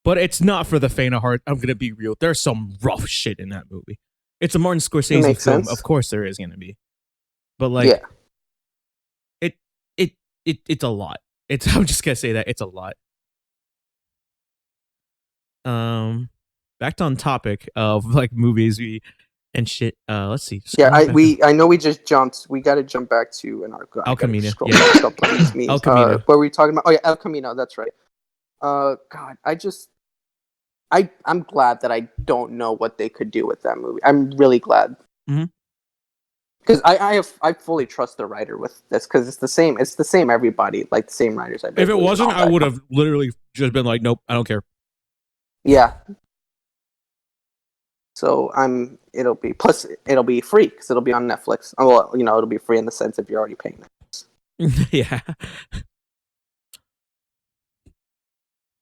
But it's not for the faint of heart. I'm gonna be real. There's some rough shit in that movie. It's a Martin Scorsese film. Sense. Of course there is gonna be. But like it's a lot. I'm just gonna say that it's a lot. Back on topic of like movies and shit. Let's see. Yeah, I know we just jumped. We got to jump back to an article. El Camino. El Camino. What were we talking about? Oh yeah, El Camino. That's right. God, I'm glad that I don't know what they could do with that movie. I'm really glad. Because I fully trust the writer with this because it's the same. It's the same everybody, like the same writers. If it wasn't, I would have literally just been like, nope, I don't care. Yeah. So it'll be free because it'll be on Netflix. Well, it'll be free in the sense if you're already paying Netflix. Yeah.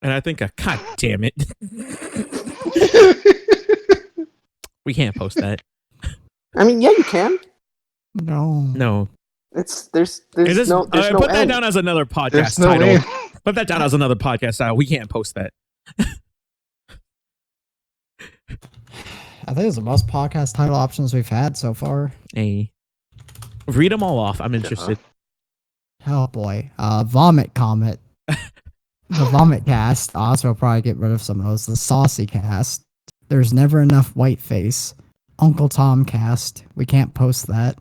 And I think, God damn it. We can't post that. I mean, yeah, you can. No. There's no put that end. down as another podcast title. Put that down as another podcast title. We can't post that. I think it's the most podcast title options we've had so far. Hey. Read them all off. I'm interested. Oh boy. Vomit Comet. The Vomit Cast. Also, probably get rid of some of those. The Saucy Cast. There's Never Enough Whiteface. Uncle Tom Cast. We can't post that.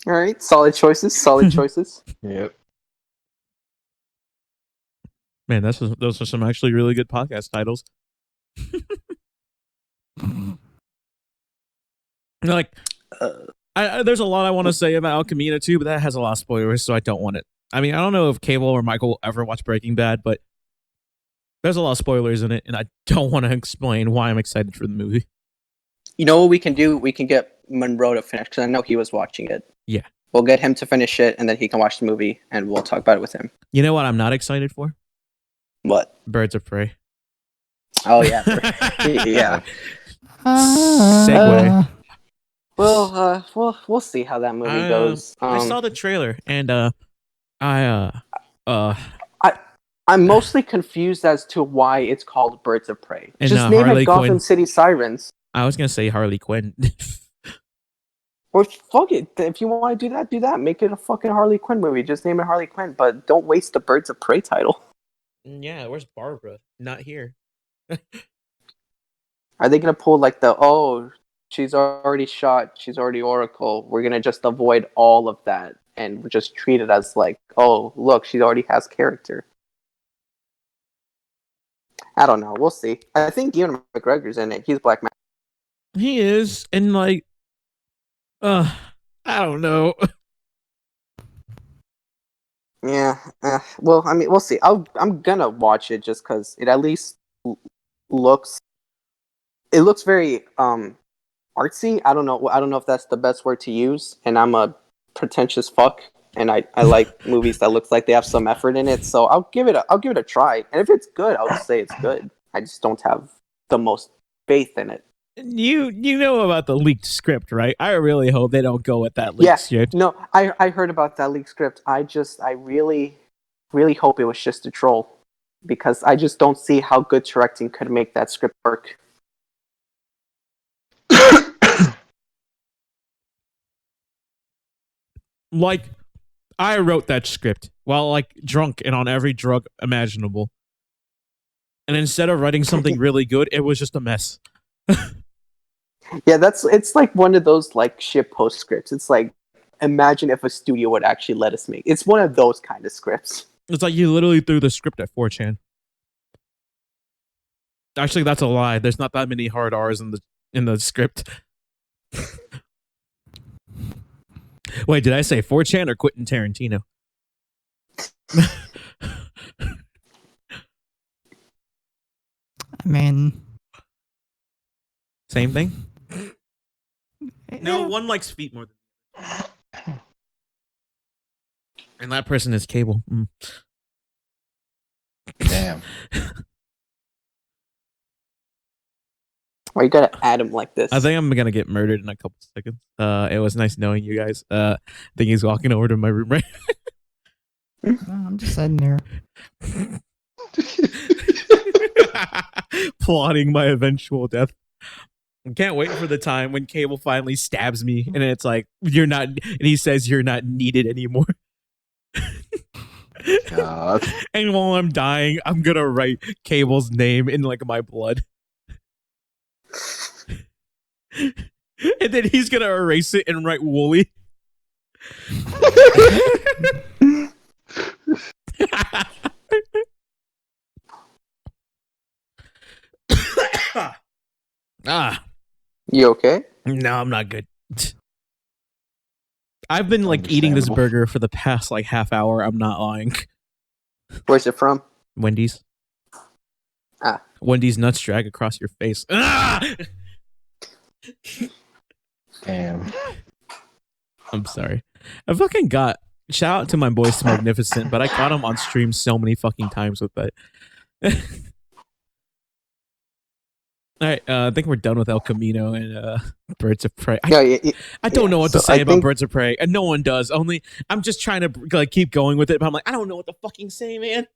All right. Solid choices. Yep. Man, those are some actually really good podcast titles. Like, there's a lot I want to say about El Camino too, but that has a lot of spoilers, so I don't want it. I mean, I don't know if Cable or Michael will ever watch Breaking Bad, but there's a lot of spoilers in it, and I don't want to explain why I'm excited for the movie. You know what we can do? We can get Monroe to finish, because I know he was watching it. Yeah. We'll get him to finish it, and then he can watch the movie, and we'll talk about it with him. You know what I'm not excited for? What? Birds of Prey. Oh, yeah. Yeah. Segue. We'll see how that movie goes. I saw the trailer, and I'm mostly confused as to why it's called Birds of Prey. And, just name Harley it Gotham Quinn. City Sirens. I was gonna say Harley Quinn. Or fuck it. If you want to do that. Make it a fucking Harley Quinn movie. Just name it Harley Quinn, but don't waste the Birds of Prey title. Yeah, where's Barbara? Not here. Are they gonna pull like she's already shot, she's already Oracle, we're gonna just avoid all of that and just treat it as like, oh, look, she already has character. I don't know. We'll see. I think Ewan McGregor's in it. He's Black Man. He is, and like, I don't know. Yeah. Well, I mean, we'll see. I'm gonna watch it just because it at least looks. It looks very artsy. I don't know. I don't know if that's the best word to use. And I'm a pretentious fuck, and I like movies that looks like they have some effort in it. So I'll give it a try. And if it's good, I'll just say it's good. I just don't have the most faith in it. You know about the leaked script, right? I really hope they don't go with that leaked Yeah, script. no, I heard about that leaked script. I really hope it was just a troll because I just don't see how good directing could make that script work. Like, I wrote that script while like drunk and on every drug imaginable. And instead of writing something really good, it was just a mess. Yeah, it's like one of those like shit post scripts. It's like imagine if a studio would actually let us make. It's one of those kind of scripts. It's like you literally threw the script at 4chan. Actually, that's a lie. There's not that many hard R's in the script. Wait, did I say 4chan or Quentin Tarantino? I mean, Same thing? No, one likes feet more than. And that person is Cable. Mm. Damn. Why you gotta add him like this? I think I'm gonna get murdered in a couple seconds. It was nice knowing you guys. I think he's walking over to my room right. no, I'm just sitting here. Plotting my eventual death. I can't wait for the time when Cable finally stabs me and it's like you're not, and he says you're not needed anymore. God. And while I'm dying, I'm gonna write Cable's name in like my blood. And then he's gonna erase it and write Wooly. You okay? No, I'm not good. I've been like eating this Understandable. burger for the past like half hour. I'm not lying. Where's it from? Wendy's. Ah. Wendy's nuts drag across your face. Ah! Damn. I'm sorry. I fucking got shout out to my boy Magnificent, but I caught him on stream so many fucking times with that. All right, I think we're done with El Camino and Birds of Prey. I don't know what to say about Birds of Prey, and no one does. Only I'm just trying to like keep going with it, but I'm like, I don't know what to fucking say, man.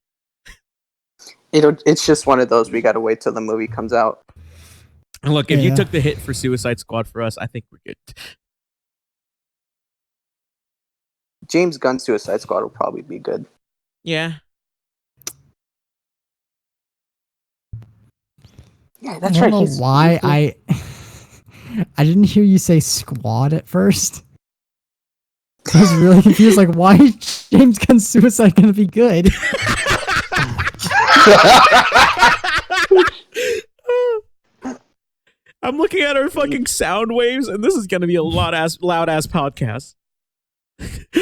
It's just one of those. We gotta wait till the movie comes out. And look, if you took the hit for Suicide Squad for us, I think we're good. James Gunn's Suicide Squad will probably be good. Yeah. Yeah, that's I right. don't know why I didn't hear you say squad at first. I was really confused. Like, why is James Gunn's Suicide gonna be good? I'm looking at our fucking sound waves, and this is gonna be a loud ass podcast.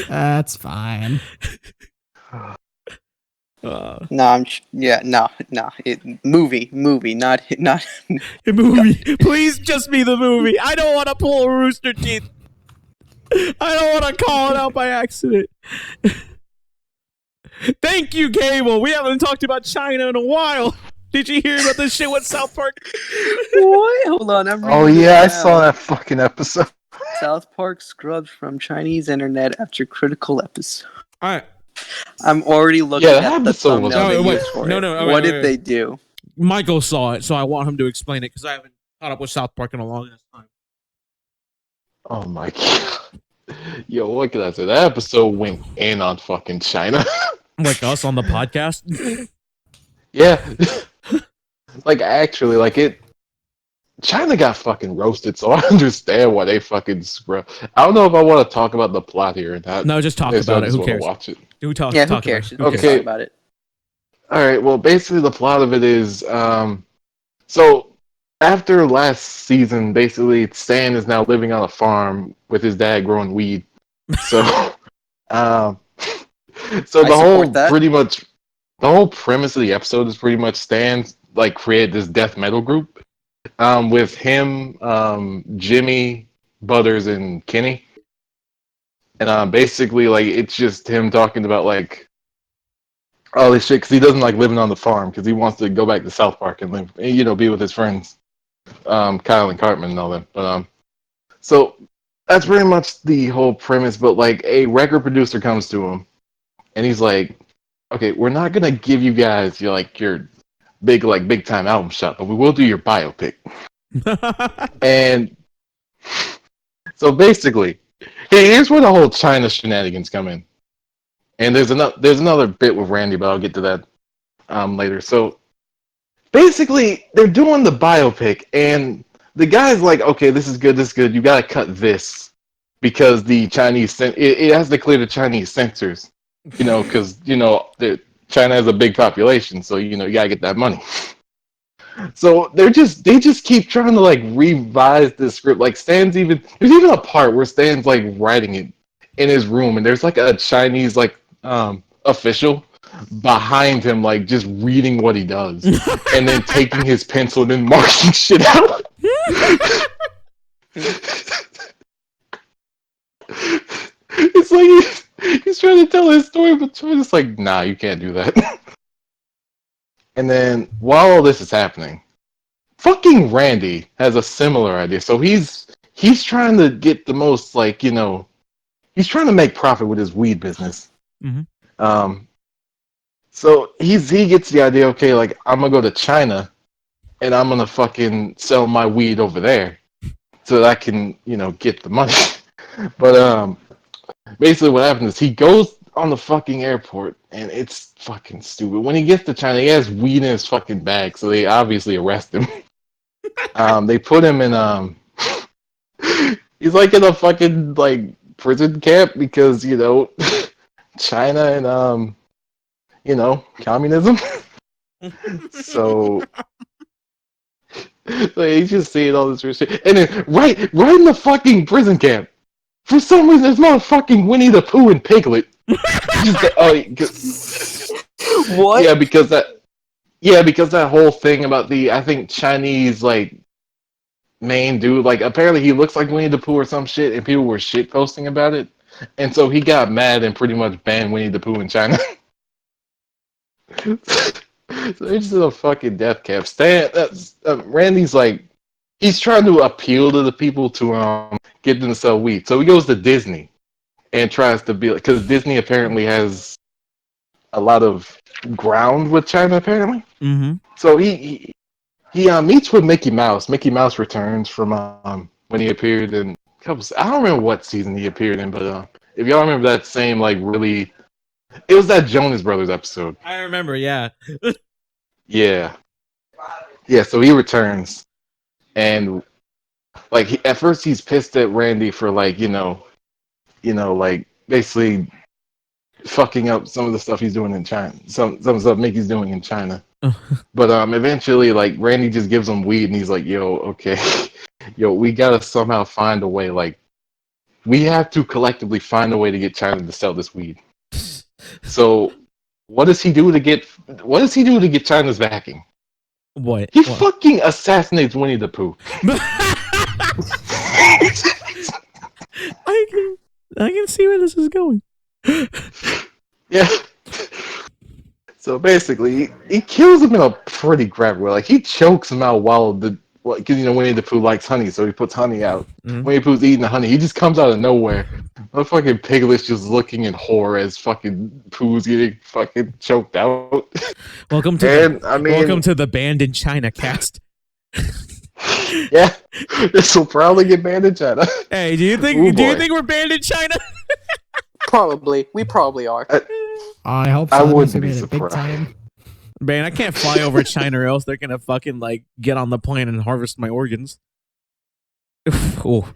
That's fine. Movie, not A movie. Please just be the movie. I don't want to pull a Rooster Teeth. I don't want to call it out by accident. Thank you, Cable. We haven't talked about China in a while. Did you hear about this shit with South Park? What? Hold on, I'm reading Oh it yeah, I now. saw that fucking episode. South Park scrubbed from Chinese internet after critical episode. All right. I'm already looking Yeah, that at the episode was- thumbnail Oh, they wait. used for No, it. no, What wait, did wait. they do? Michael saw it, so I want him to explain it because I haven't caught up with South Park in a long ass time. Oh my god. Yo, what can I say? That episode went in on fucking China. Like us on the podcast. Yeah. Like actually, like it China got fucking roasted, so I understand why they fucking screw. I don't know if I want to talk about the plot here or not. No, just talk Okay, so about I it. just Who wanna cares? Watch it. Who Talk cares? about it. Who Just cares? talk about it. All right. Well, basically, the plot of it is, so after last season, basically, Stan is now living on a farm with his dad growing weed. So, So I the whole support that. pretty much the whole premise of the episode is pretty much Stan's like create this death metal group with him, Jimmy, Butters, and Kenny. And basically, like, it's just him talking about, like, all this shit, because he doesn't like living on the farm, because he wants to go back to South Park and live, you know, be with his friends, Kyle and Cartman and all that. But, so that's pretty much the whole premise. But, like, a record producer comes to him, and he's like, okay, we're not going to give you guys, your big time album shot, but we will do your biopic. And so basically, here's where the whole China shenanigans come in. And there's another bit with Randy, but I'll get to that later. So basically, they're doing the biopic, and the guy's like, "Okay, this is good. This is good. You gotta cut this because the Chinese it has to clear the Chinese censors, you know, because China has a big population, so you gotta get that money." So they just keep trying to like revise the script. Like there's even a part where Stan's like writing it in his room, and there's like a Chinese like official behind him, like just reading what he does, and then taking his pencil and then marking shit out. It's like he's trying to tell his story, but Troy's like, nah, you can't do that. And then while all this is happening, fucking Randy has a similar idea. So he's trying to get the most he's trying to make profit with his weed business. Mm-hmm. So he gets the idea. Okay, like I'm gonna go to China, and I'm gonna fucking sell my weed over there, so that I can get the money. But basically what happens is he goes on the fucking airport, and it's fucking stupid. When he gets to China, he has weed in his fucking bag, so they obviously arrest him. They put him in he's like in a fucking like prison camp because China and communism. So he's just seeing all this weird shit, and then right in the fucking prison camp, for some reason there's motherfucking Winnie the Pooh and Piglet. What? Yeah, because that whole thing about the I think Chinese like main dude, like apparently he looks like Winnie the Pooh or some shit, and people were shit posting about it, and so he got mad and pretty much banned Winnie the Pooh in China. So it's just a fucking death camp. Randy's like he's trying to appeal to the people to get them to sell weed. So he goes to Disney and tries to be like, because Disney apparently has a lot of ground with China apparently. Mm-hmm. So he meets with Mickey Mouse. Mickey Mouse returns from when he appeared in I don't remember what season he appeared in, but if y'all remember that same like really, it was that Jonas Brothers episode. I remember, yeah. Yeah. So he returns, and like at first he's pissed at Randy for like like basically fucking up some of the stuff he's doing in China. Some stuff Mickey's doing in China. But eventually like Randy just gives him weed, and he's like, yo, okay. Yo, we gotta somehow find a way, like we have to collectively find a way to get China to sell this weed. So what does he do to get China's backing? What? He fucking assassinates Winnie the Pooh. I can see where this is going. Yeah. So basically, he kills him in a pretty graphic way. Like he chokes him out because Winnie the Pooh likes honey, so he puts honey out. Mm-hmm. Winnie the Pooh's eating the honey. He just comes out of nowhere. The fucking Piglet's just looking in horror as fucking Pooh's getting fucking choked out. Welcome to welcome to the Banned in China cast. Yeah, this will probably get banned in China. Hey, do you think we're banned in China? Probably. We probably are. I hope I so. wouldn't be Made it big surprised. time. Man, I can't fly over China or else they're gonna fucking like get on the plane and harvest my organs. Oh,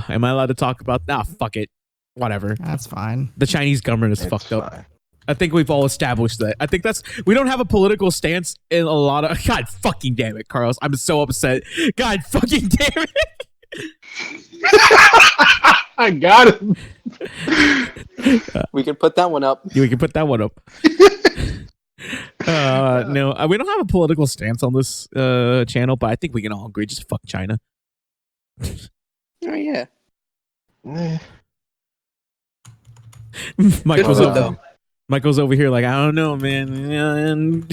am I allowed to talk about? Nah, fuck it. Whatever. That's fine. The Chinese government is fucked up. I think we've all established that. I think we don't have a political stance in a lot of. God fucking damn it, Carlos. I'm so upset. God fucking damn it. I got him. We can put that one up. We can put that one up. No, we don't have a political stance on this channel, but I think we can all agree just fuck China. Oh yeah. Nah. Michael's food, over, though. Michael's over here like, I don't know, man.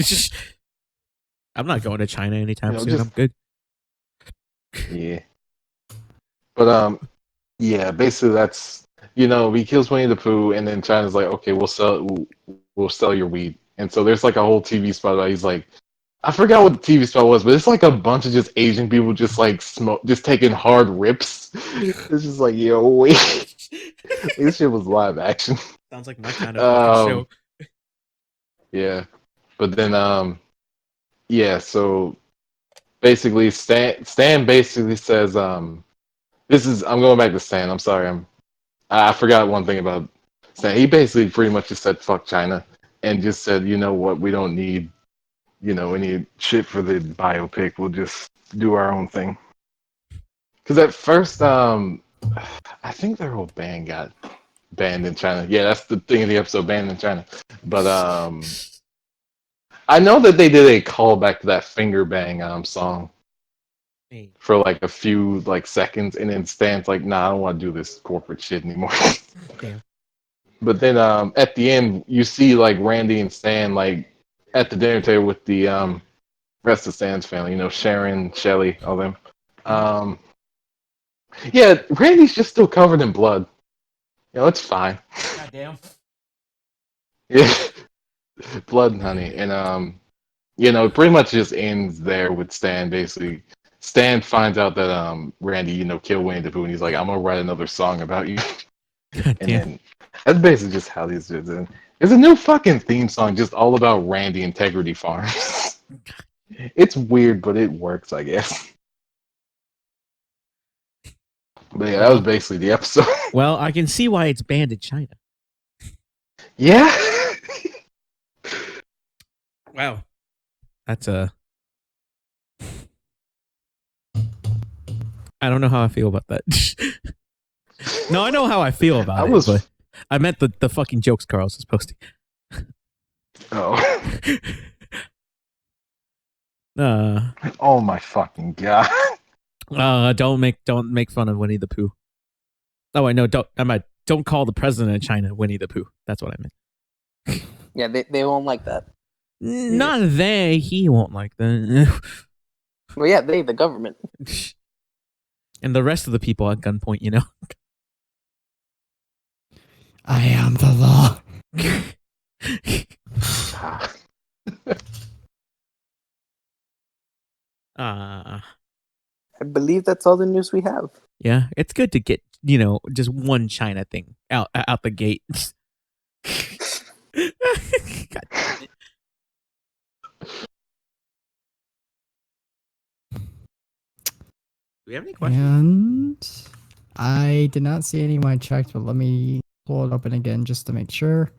I'm not going to China anytime soon. I'm good. Yeah. But yeah, basically that's he kills Winnie the Pooh, and then China's like, okay, we'll sell your weed, and so there's like a whole TV spot about he's like, I forgot what the TV spot was, but it's like a bunch of just Asian people just like just taking hard rips. It's just like, yo, wait, this shit was live action. Sounds like my kind of fucking show. Yeah, but then yeah, so basically Stan basically says I'm going back to Stan. I'm sorry, I forgot one thing about Stan. He basically pretty much just said fuck China and just said, you know what, we don't need any shit for the biopic. We'll just do our own thing. Because at first, I think their whole band got banned in China. Yeah, that's the thing of the episode, banned in China. But I know that they did a callback to that finger bang song for like a few like seconds, and then Stan's like, "Nah, I don't want to do this corporate shit anymore." Damn. But then at the end, you see like Randy and Stan like at the dinner table with the rest of Stan's family. Sharon, Shelly, all them. Yeah, Randy's just still covered in blood. It's fine. Goddamn. Yeah, blood and honey, and it pretty much just ends there with Stan. Basically, Stan finds out that Randy, killed Winnie the Pooh, and he's like, "I'm gonna write another song about you." Goddamn. And then that's basically just how these dudes end. There's a new fucking theme song just all about Randy Integrity Farms. It's weird, but it works, I guess. But yeah, that was basically the episode. Well, I can see why it's banned in China. Yeah. Wow. That's a. I don't know how I feel about that. No, I know how I feel about it, but I meant the fucking jokes Carlos is posting. Oh. Oh my fucking god. Don't make fun of Winnie the Pooh. Oh, I know. Don't call the president of China Winnie the Pooh. That's what I meant. Yeah, they won't like that. Not they. He won't like that. Well, yeah, the government. And the rest of the people at gunpoint, I am the law. I believe that's all the news we have. Yeah, it's good to get, just one China thing out the gate. God damn it. Do we have any questions? And I did not see any when I checked, but let me pull it open again just to make sure.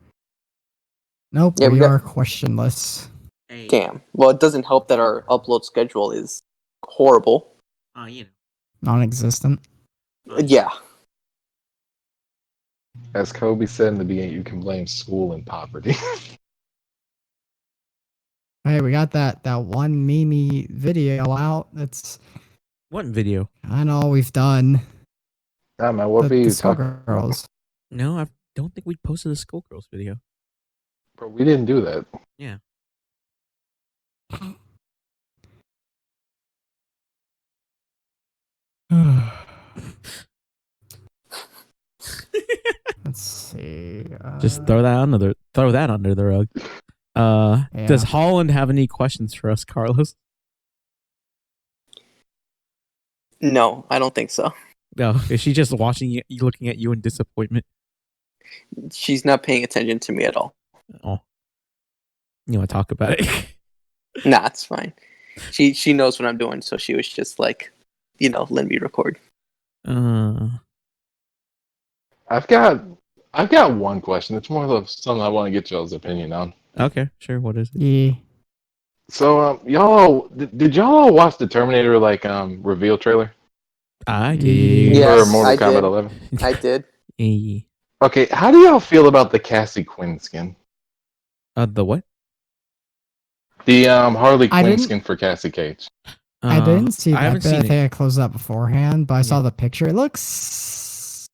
Nope, Yeah, we are questionless. Hey. Damn. Well, it doesn't help that our upload schedule is horrible. Non-existent. Yeah. As Coby said in the beginning, you can blame school and poverty. Hey, we got that one Mimi video out. That's What video? kind of all we've done. Man, what The video you talking Skullgirls. No, I don't think we posted a Skullgirls video. Bro, we didn't do that. Yeah. Let's see. Just throw that under the rug. Yeah. Does Holland have any questions for us, Carlos? No, I don't think so. No, is she just watching you, looking at you in disappointment? She's not paying attention to me at all. Oh, you want to talk about it? Nah, it's fine. She knows what I'm doing, so she was just like, let me record. I've got one question. It's more of something I want to get y'all's opinion on. Okay, sure. What is it? Yeah. So, did y'all all watch the Terminator reveal trailer? I did. Yes, For Mortal I Kombat did. 11? I did. Yeah. Okay, how do y'all feel about the Cassie Quinn skin? The what? The Harley I Quinn didn't- skin for Cassie Cage. I didn't see I that haven't bit. I seen it. think I closed that beforehand, but I saw Yeah. the picture. It looks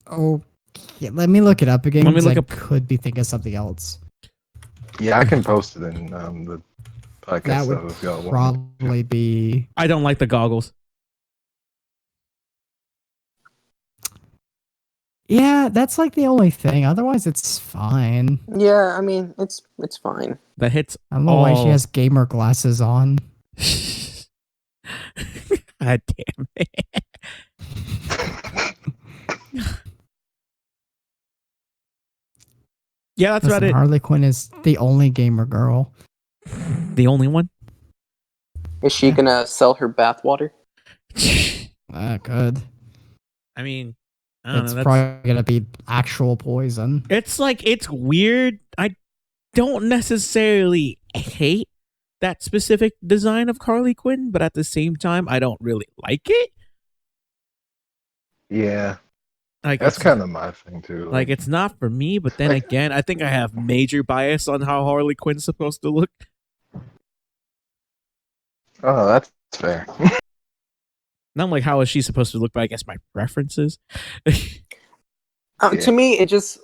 okay. Let me look it up again. Let me 'Cause look I up- could be thinking something else. Yeah, I can post it in the podcast. That stuff would if y'all want me to. probably be. I don't like the goggles. Yeah, that's like the only thing. Otherwise, it's fine. Yeah, I mean, it's fine. That hits I don't know why she all. has gamer glasses on. God damn it. Yeah, that's Listen, about it. Harley Quinn is the only gamer girl. The only one. Is she gonna sell her bathwater? Good. I mean, I don't It's know. That's, probably gonna be actual poison. it's like it's weird. I don't necessarily hate that specific design of Harley Quinn, but at the same time, I don't really like it. Yeah, Like that's it's kind of my thing too. like it's not for me. But then Like- again, I think I have major bias on how Harley Quinn's supposed to look. Oh, that's fair. Not like how is she supposed to look, but I guess my preferences. Yeah. To me, it just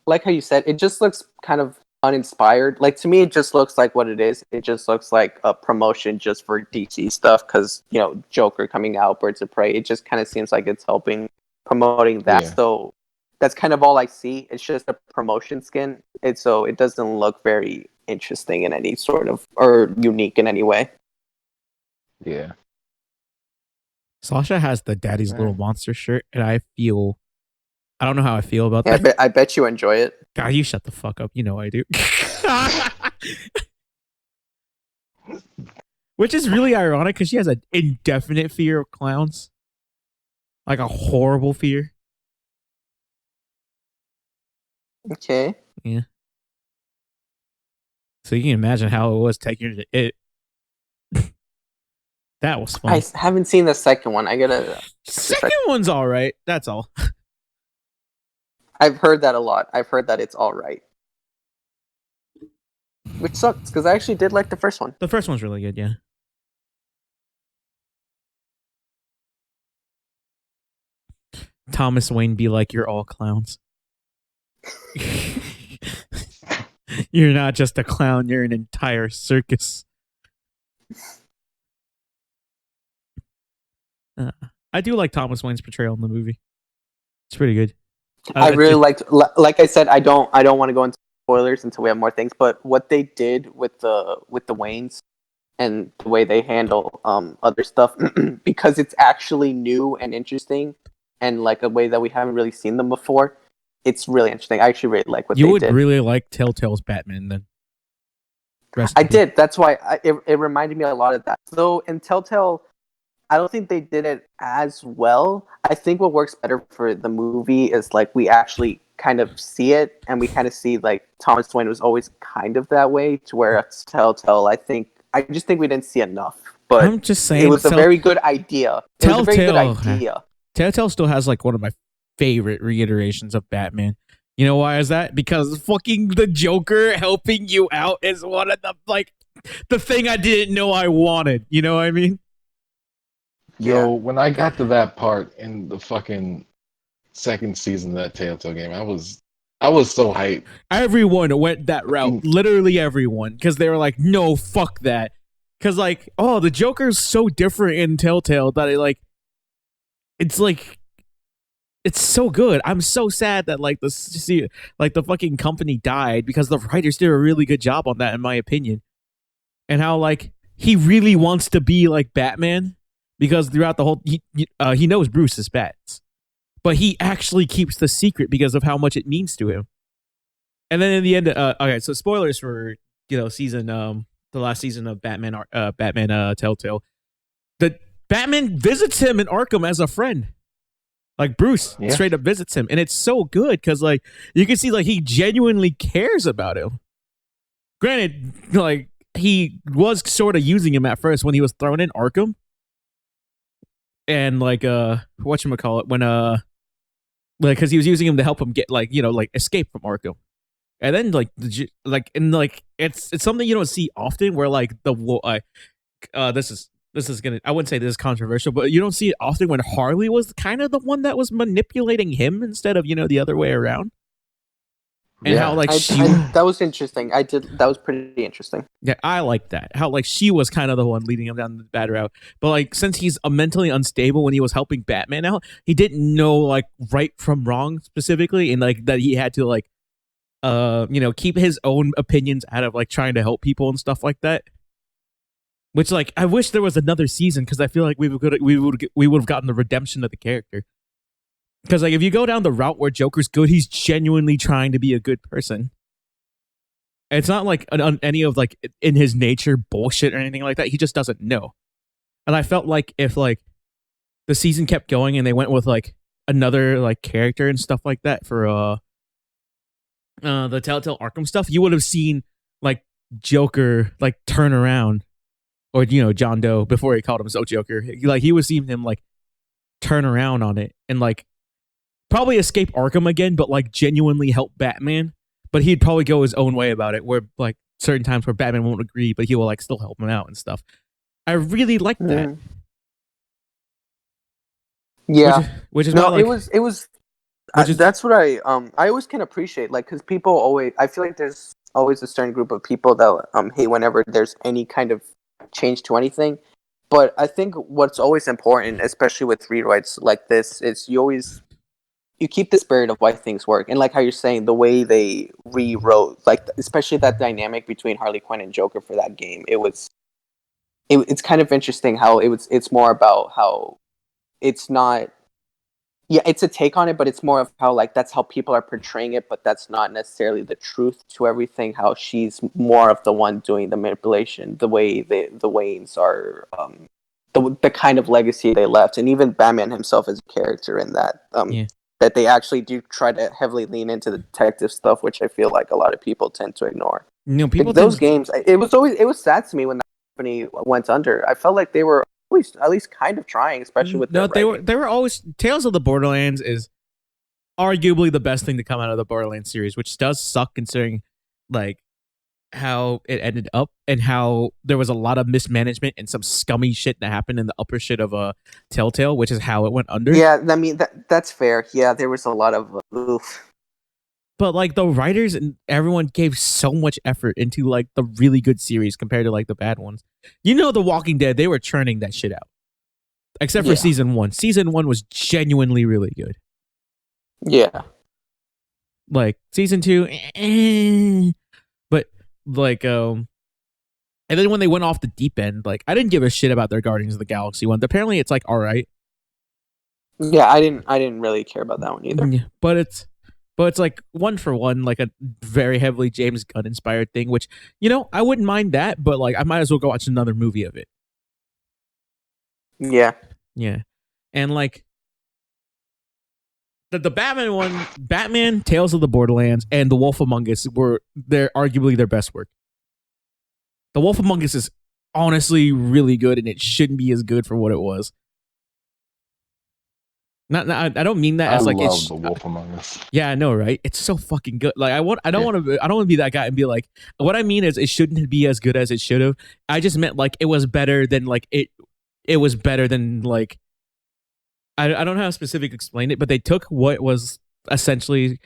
like how you said, it just looks kind of uninspired. Like to me, it just looks like what it is. It just looks like a promotion just for DC stuff because Joker coming out, Birds of Prey. It just kind of seems like it's helping promoting that. Yeah. So that's kind of all I see. It's just a promotion skin. So it doesn't look very interesting in any sort of or unique in any way. Yeah. Sasha has the Daddy's Little Monster shirt, and I don't know how I feel about Yeah, that. I bet you enjoy it. God, you shut the fuck up. You know I do. Which is really ironic because she has an indefinite fear of clowns. Like a horrible fear. Okay. So you can imagine how it was taking it. That was fun. I haven't seen the second one. I gotta. Second one's all right. That's all. I've heard that a lot. I've heard that it's all right, which sucks because I actually did like the first one. The first one's really good, yeah. Thomas Wayne be like, you're all clowns. You're not just a clown, you're an entire circus. I do like Thomas Wayne's portrayal in the movie. It's pretty good. I really liked, like I said, I don't want to go into spoilers until we have more things. But what they did with the Waynes and the way they handle other stuff, because it's actually new and interesting, and like a way that we haven't really seen them before. It's really interesting. I actually really like what you they would did. really like Telltale's Batman then. I did. That's why it reminded me a lot of that. Though in Telltale, I don't think they did it as well. I think what works better for the movie is like we actually kind of see it, and we kind of see like Thomas Wayne was always kind of that way. To where it's Telltale, I just think we didn't see enough. But I'm just saying, it was a very good idea. It was a very good idea. Telltale still has like one of my favorite reiterations of Batman. You know why is that? Because fucking the Joker helping you out is one of the thing I didn't know I wanted. You know what I mean? Yo, when I got to that part in the fucking second season of that Telltale game, I was so hyped. Everyone went that route. Literally everyone. Because they were like, no, fuck that. Because the Joker's so different in Telltale that it's so good. I'm so sad that the fucking company died because the writers did a really good job on that, in my opinion. And how he really wants to be like Batman because throughout the whole he knows Bruce is bats, but he actually keeps the secret because of how much it means to him. And then in the end, okay, so spoilers for season the last season of Batman Telltale. The Batman visits him in Arkham as a friend. Like Bruce straight up visits him, and it's so good because you can see he genuinely cares about him. Granted, he was sort of using him at first when he was thrown in Arkham, and whatchamacallit, when like because he was using him to help him get like like escape from Arkham. And then it's something you don't see often where like this is gonna, I wouldn't say this is controversial, but you don't see it often when Harley was kind of the one that was manipulating him instead of the other way around. And how like that was interesting. That was pretty interesting. Yeah, I like that. How like she was kind of the one leading him down the bad route. But like since he's mentally unstable when he was helping Batman out, he didn't know like right from wrong specifically, and like that he had to like keep his own opinions out of like trying to help people and stuff like that. Which like I wish there was another season because I feel like we would have gotten the redemption of the character. Because like if you go down the route where Joker's good, he's genuinely trying to be a good person. It's not like any of like in his nature bullshit or anything like that. He just doesn't know. And I felt like if like the season kept going and they went with like another like character and stuff like that for the Telltale Arkham stuff, you would have seen like Joker like turn around, or John Doe before he called himself Joker. Like he would see him like turn around on it and like probably escape Arkham again, but like genuinely help Batman. But he'd probably go his own way about it, where like certain times where Batman won't agree, but he will like still help him out and stuff. I really like that. Yeah, which is no, why, like, it was. That's what I always can appreciate, like, because people always, I feel like there's always a certain group of people that hate whenever there's any kind of change to anything. But I think what's always important, especially with rewrites like this, is you keep the spirit of why things work. And like how you're saying, the way they rewrote, like especially that dynamic between Harley Quinn and Joker for that game, it's kind of interesting how it's more about how it's not. Yeah, it's a take on it, but it's more of how like that's how people are portraying it, but that's not necessarily the truth to everything. How she's more of the one doing the manipulation, the way the Waynes are, the kind of legacy they left, and even Batman himself as a character in that, that they actually do try to heavily lean into the detective stuff, which I feel like a lot of people tend to ignore. People those games, it was sad to me when that company went under. I felt like they were at least kind of trying, especially with they were always. Tales of the Borderlands is arguably the best thing to come out of the Borderlands series, which does suck considering like how it ended up and how there was a lot of mismanagement and some scummy shit that happened in the upper shit of Telltale, which is how it went under. Yeah, I mean that's fair. Yeah, there was a lot of oof. But like the writers and everyone gave so much effort into like the really good series compared to like the bad ones. The Walking Dead, they were churning that shit out. Except for season 1. Season 1 was genuinely really good. Yeah. Like season 2, but like and then when they went off the deep end, like I didn't give a shit about their Guardians of the Galaxy one. Apparently it's like all right. Yeah, I didn't really care about that one either. Yeah, but it's like one for one, like a very heavily James Gunn inspired thing, which, I wouldn't mind that, but like I might as well go watch another movie of it. Yeah. Yeah. And like the Batman one, Batman, Tales of the Borderlands, and The Wolf Among Us were arguably their best work. The Wolf Among Us is honestly really good, and it shouldn't be as good for what it was. I don't mean that as like love The Wolf Among Us. Yeah, I know, right? It's so fucking good. Like I don't want to be that guy and be like, what I mean is it shouldn't be as good as it should have. I just meant like it was better than like it was better than like I don't know how to specifically explain it, but they took what was essentially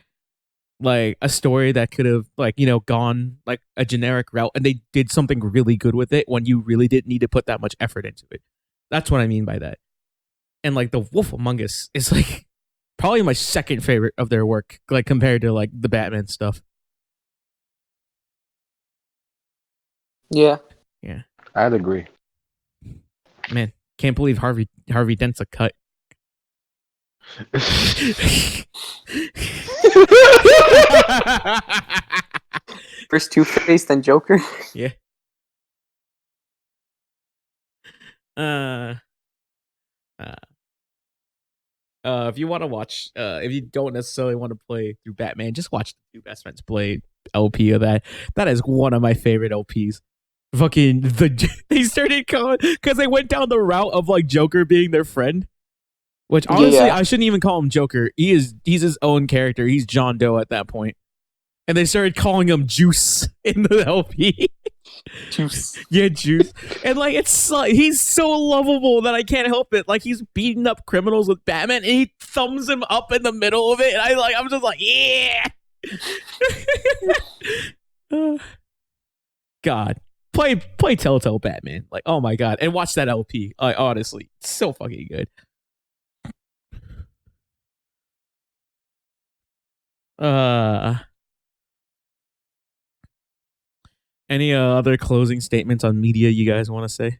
like a story that could have like gone like a generic route, and they did something really good with it when you really didn't need to put that much effort into it. That's what I mean by that. And like The Wolf Among Us is like probably my second favorite of their work, like compared to like the Batman stuff. Yeah. Yeah. I'd agree. Man, can't believe Harvey Dent's a cut. First Two-Face, then Joker. Yeah. If you want to watch, if you don't necessarily want to play through Batman, just watch the Two Best Friends play LP of that. That is one of my favorite LPs. Fucking they started calling because they went down the route of like Joker being their friend. Which honestly, Yeah. I shouldn't even call him Joker. He's his own character. He's John Doe at that point. And they started calling him Juice in the LP. Juice. Yeah, Juice. And like he's so lovable that I can't help it. Like he's beating up criminals with Batman and he thumbs him up in the middle of it. And I'm just like, yeah. God. Play Telltale Batman. Like, oh my God. And watch that LP. Like, honestly, it's so fucking good. Any other closing statements on media you guys want to say?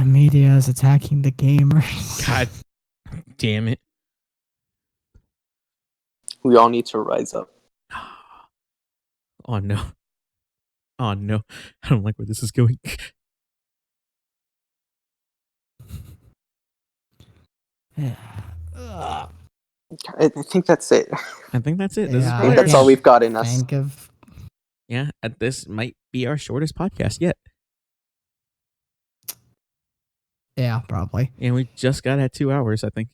Media is attacking the gamers. God damn it. We all need to rise up. Oh no. Oh no. I don't like where this is going. I think that's it. I think that's it. This is Yeah, I probably think that's our all we've got in us. Think of Yeah, this might be our shortest podcast yet. yeah, probably. And we just got at 2 hours, I think.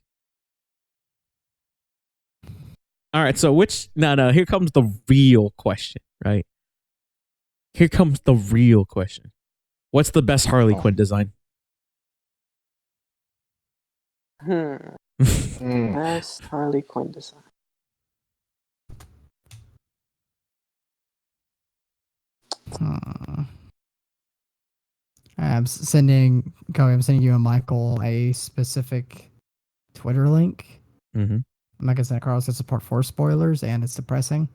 All right, so here comes the real question, right? Here comes the real question. What's the best Harley Quinn design? Best Harley Quinn design. I'm sending Coby, I'm sending you and Michael a specific Twitter link. Mm-hmm. I'm not gonna send it across. It's support for spoilers and it's depressing.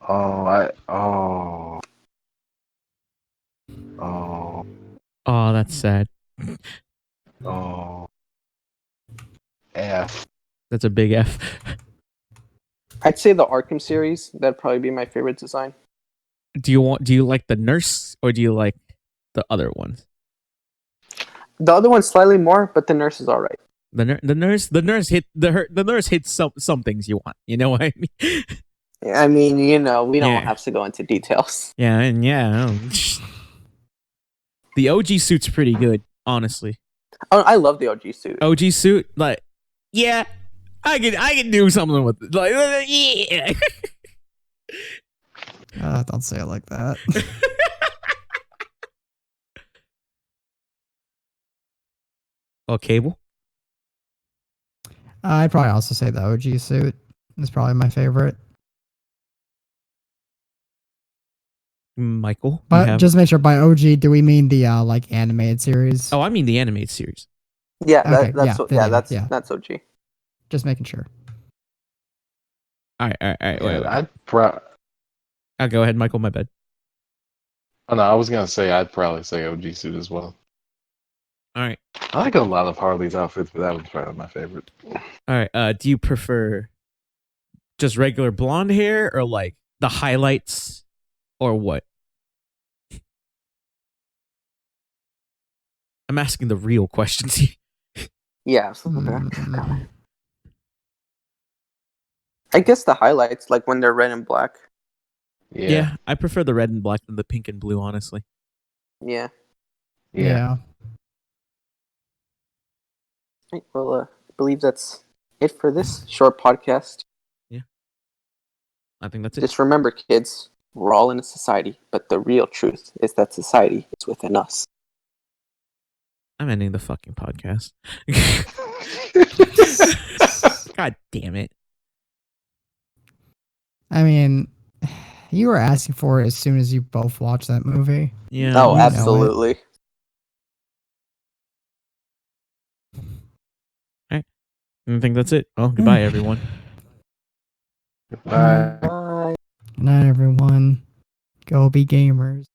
Oh, Oh, that's sad. F. That's a big F. I'd say the Arkham series. That'd probably be my favorite design. Do you like the nurse or do you like the other ones? The other one's slightly more, but the nurse is all right. The nurse hits some things you want. You know what I mean? I mean, we don't Yeah. have to go into details. Yeah, and the OG suit's pretty good, honestly. Oh, I love the OG suit. OG suit, like, yeah, I can do something with it. Like, yeah. Don't say it like that. Oh, Cable? I'd probably also say the OG suit is probably my favorite. Michael? But just make sure by OG, do we mean the like animated series? Oh, I mean the animated series. Yeah, Okay, that's OG. Just making sure. All right. Yeah, Wait. I'll go ahead, Michael. My bad. Oh no, I was gonna say I'd probably say OG suit as well. All right. I like a lot of Harley's outfits, but that was probably my favorite. All right. Do you prefer just regular blonde hair or like the highlights or what? I'm asking the real questions. Yeah. I guess the highlights, like when they're red and black. Yeah, I prefer the red and black than the pink and blue, honestly. Yeah. Yeah. Right, well, I believe that's it for this short podcast. Yeah. I think that's it. Just remember, kids, we're all in a society, but the real truth is that society is within us. I'm ending the fucking podcast. God damn it. I mean, you were asking for it as soon as you both watched that movie. Yeah. Oh, you know absolutely. I think that's it. Oh, goodbye, everyone. Bye. Bye. Good night, everyone. Go be gamers.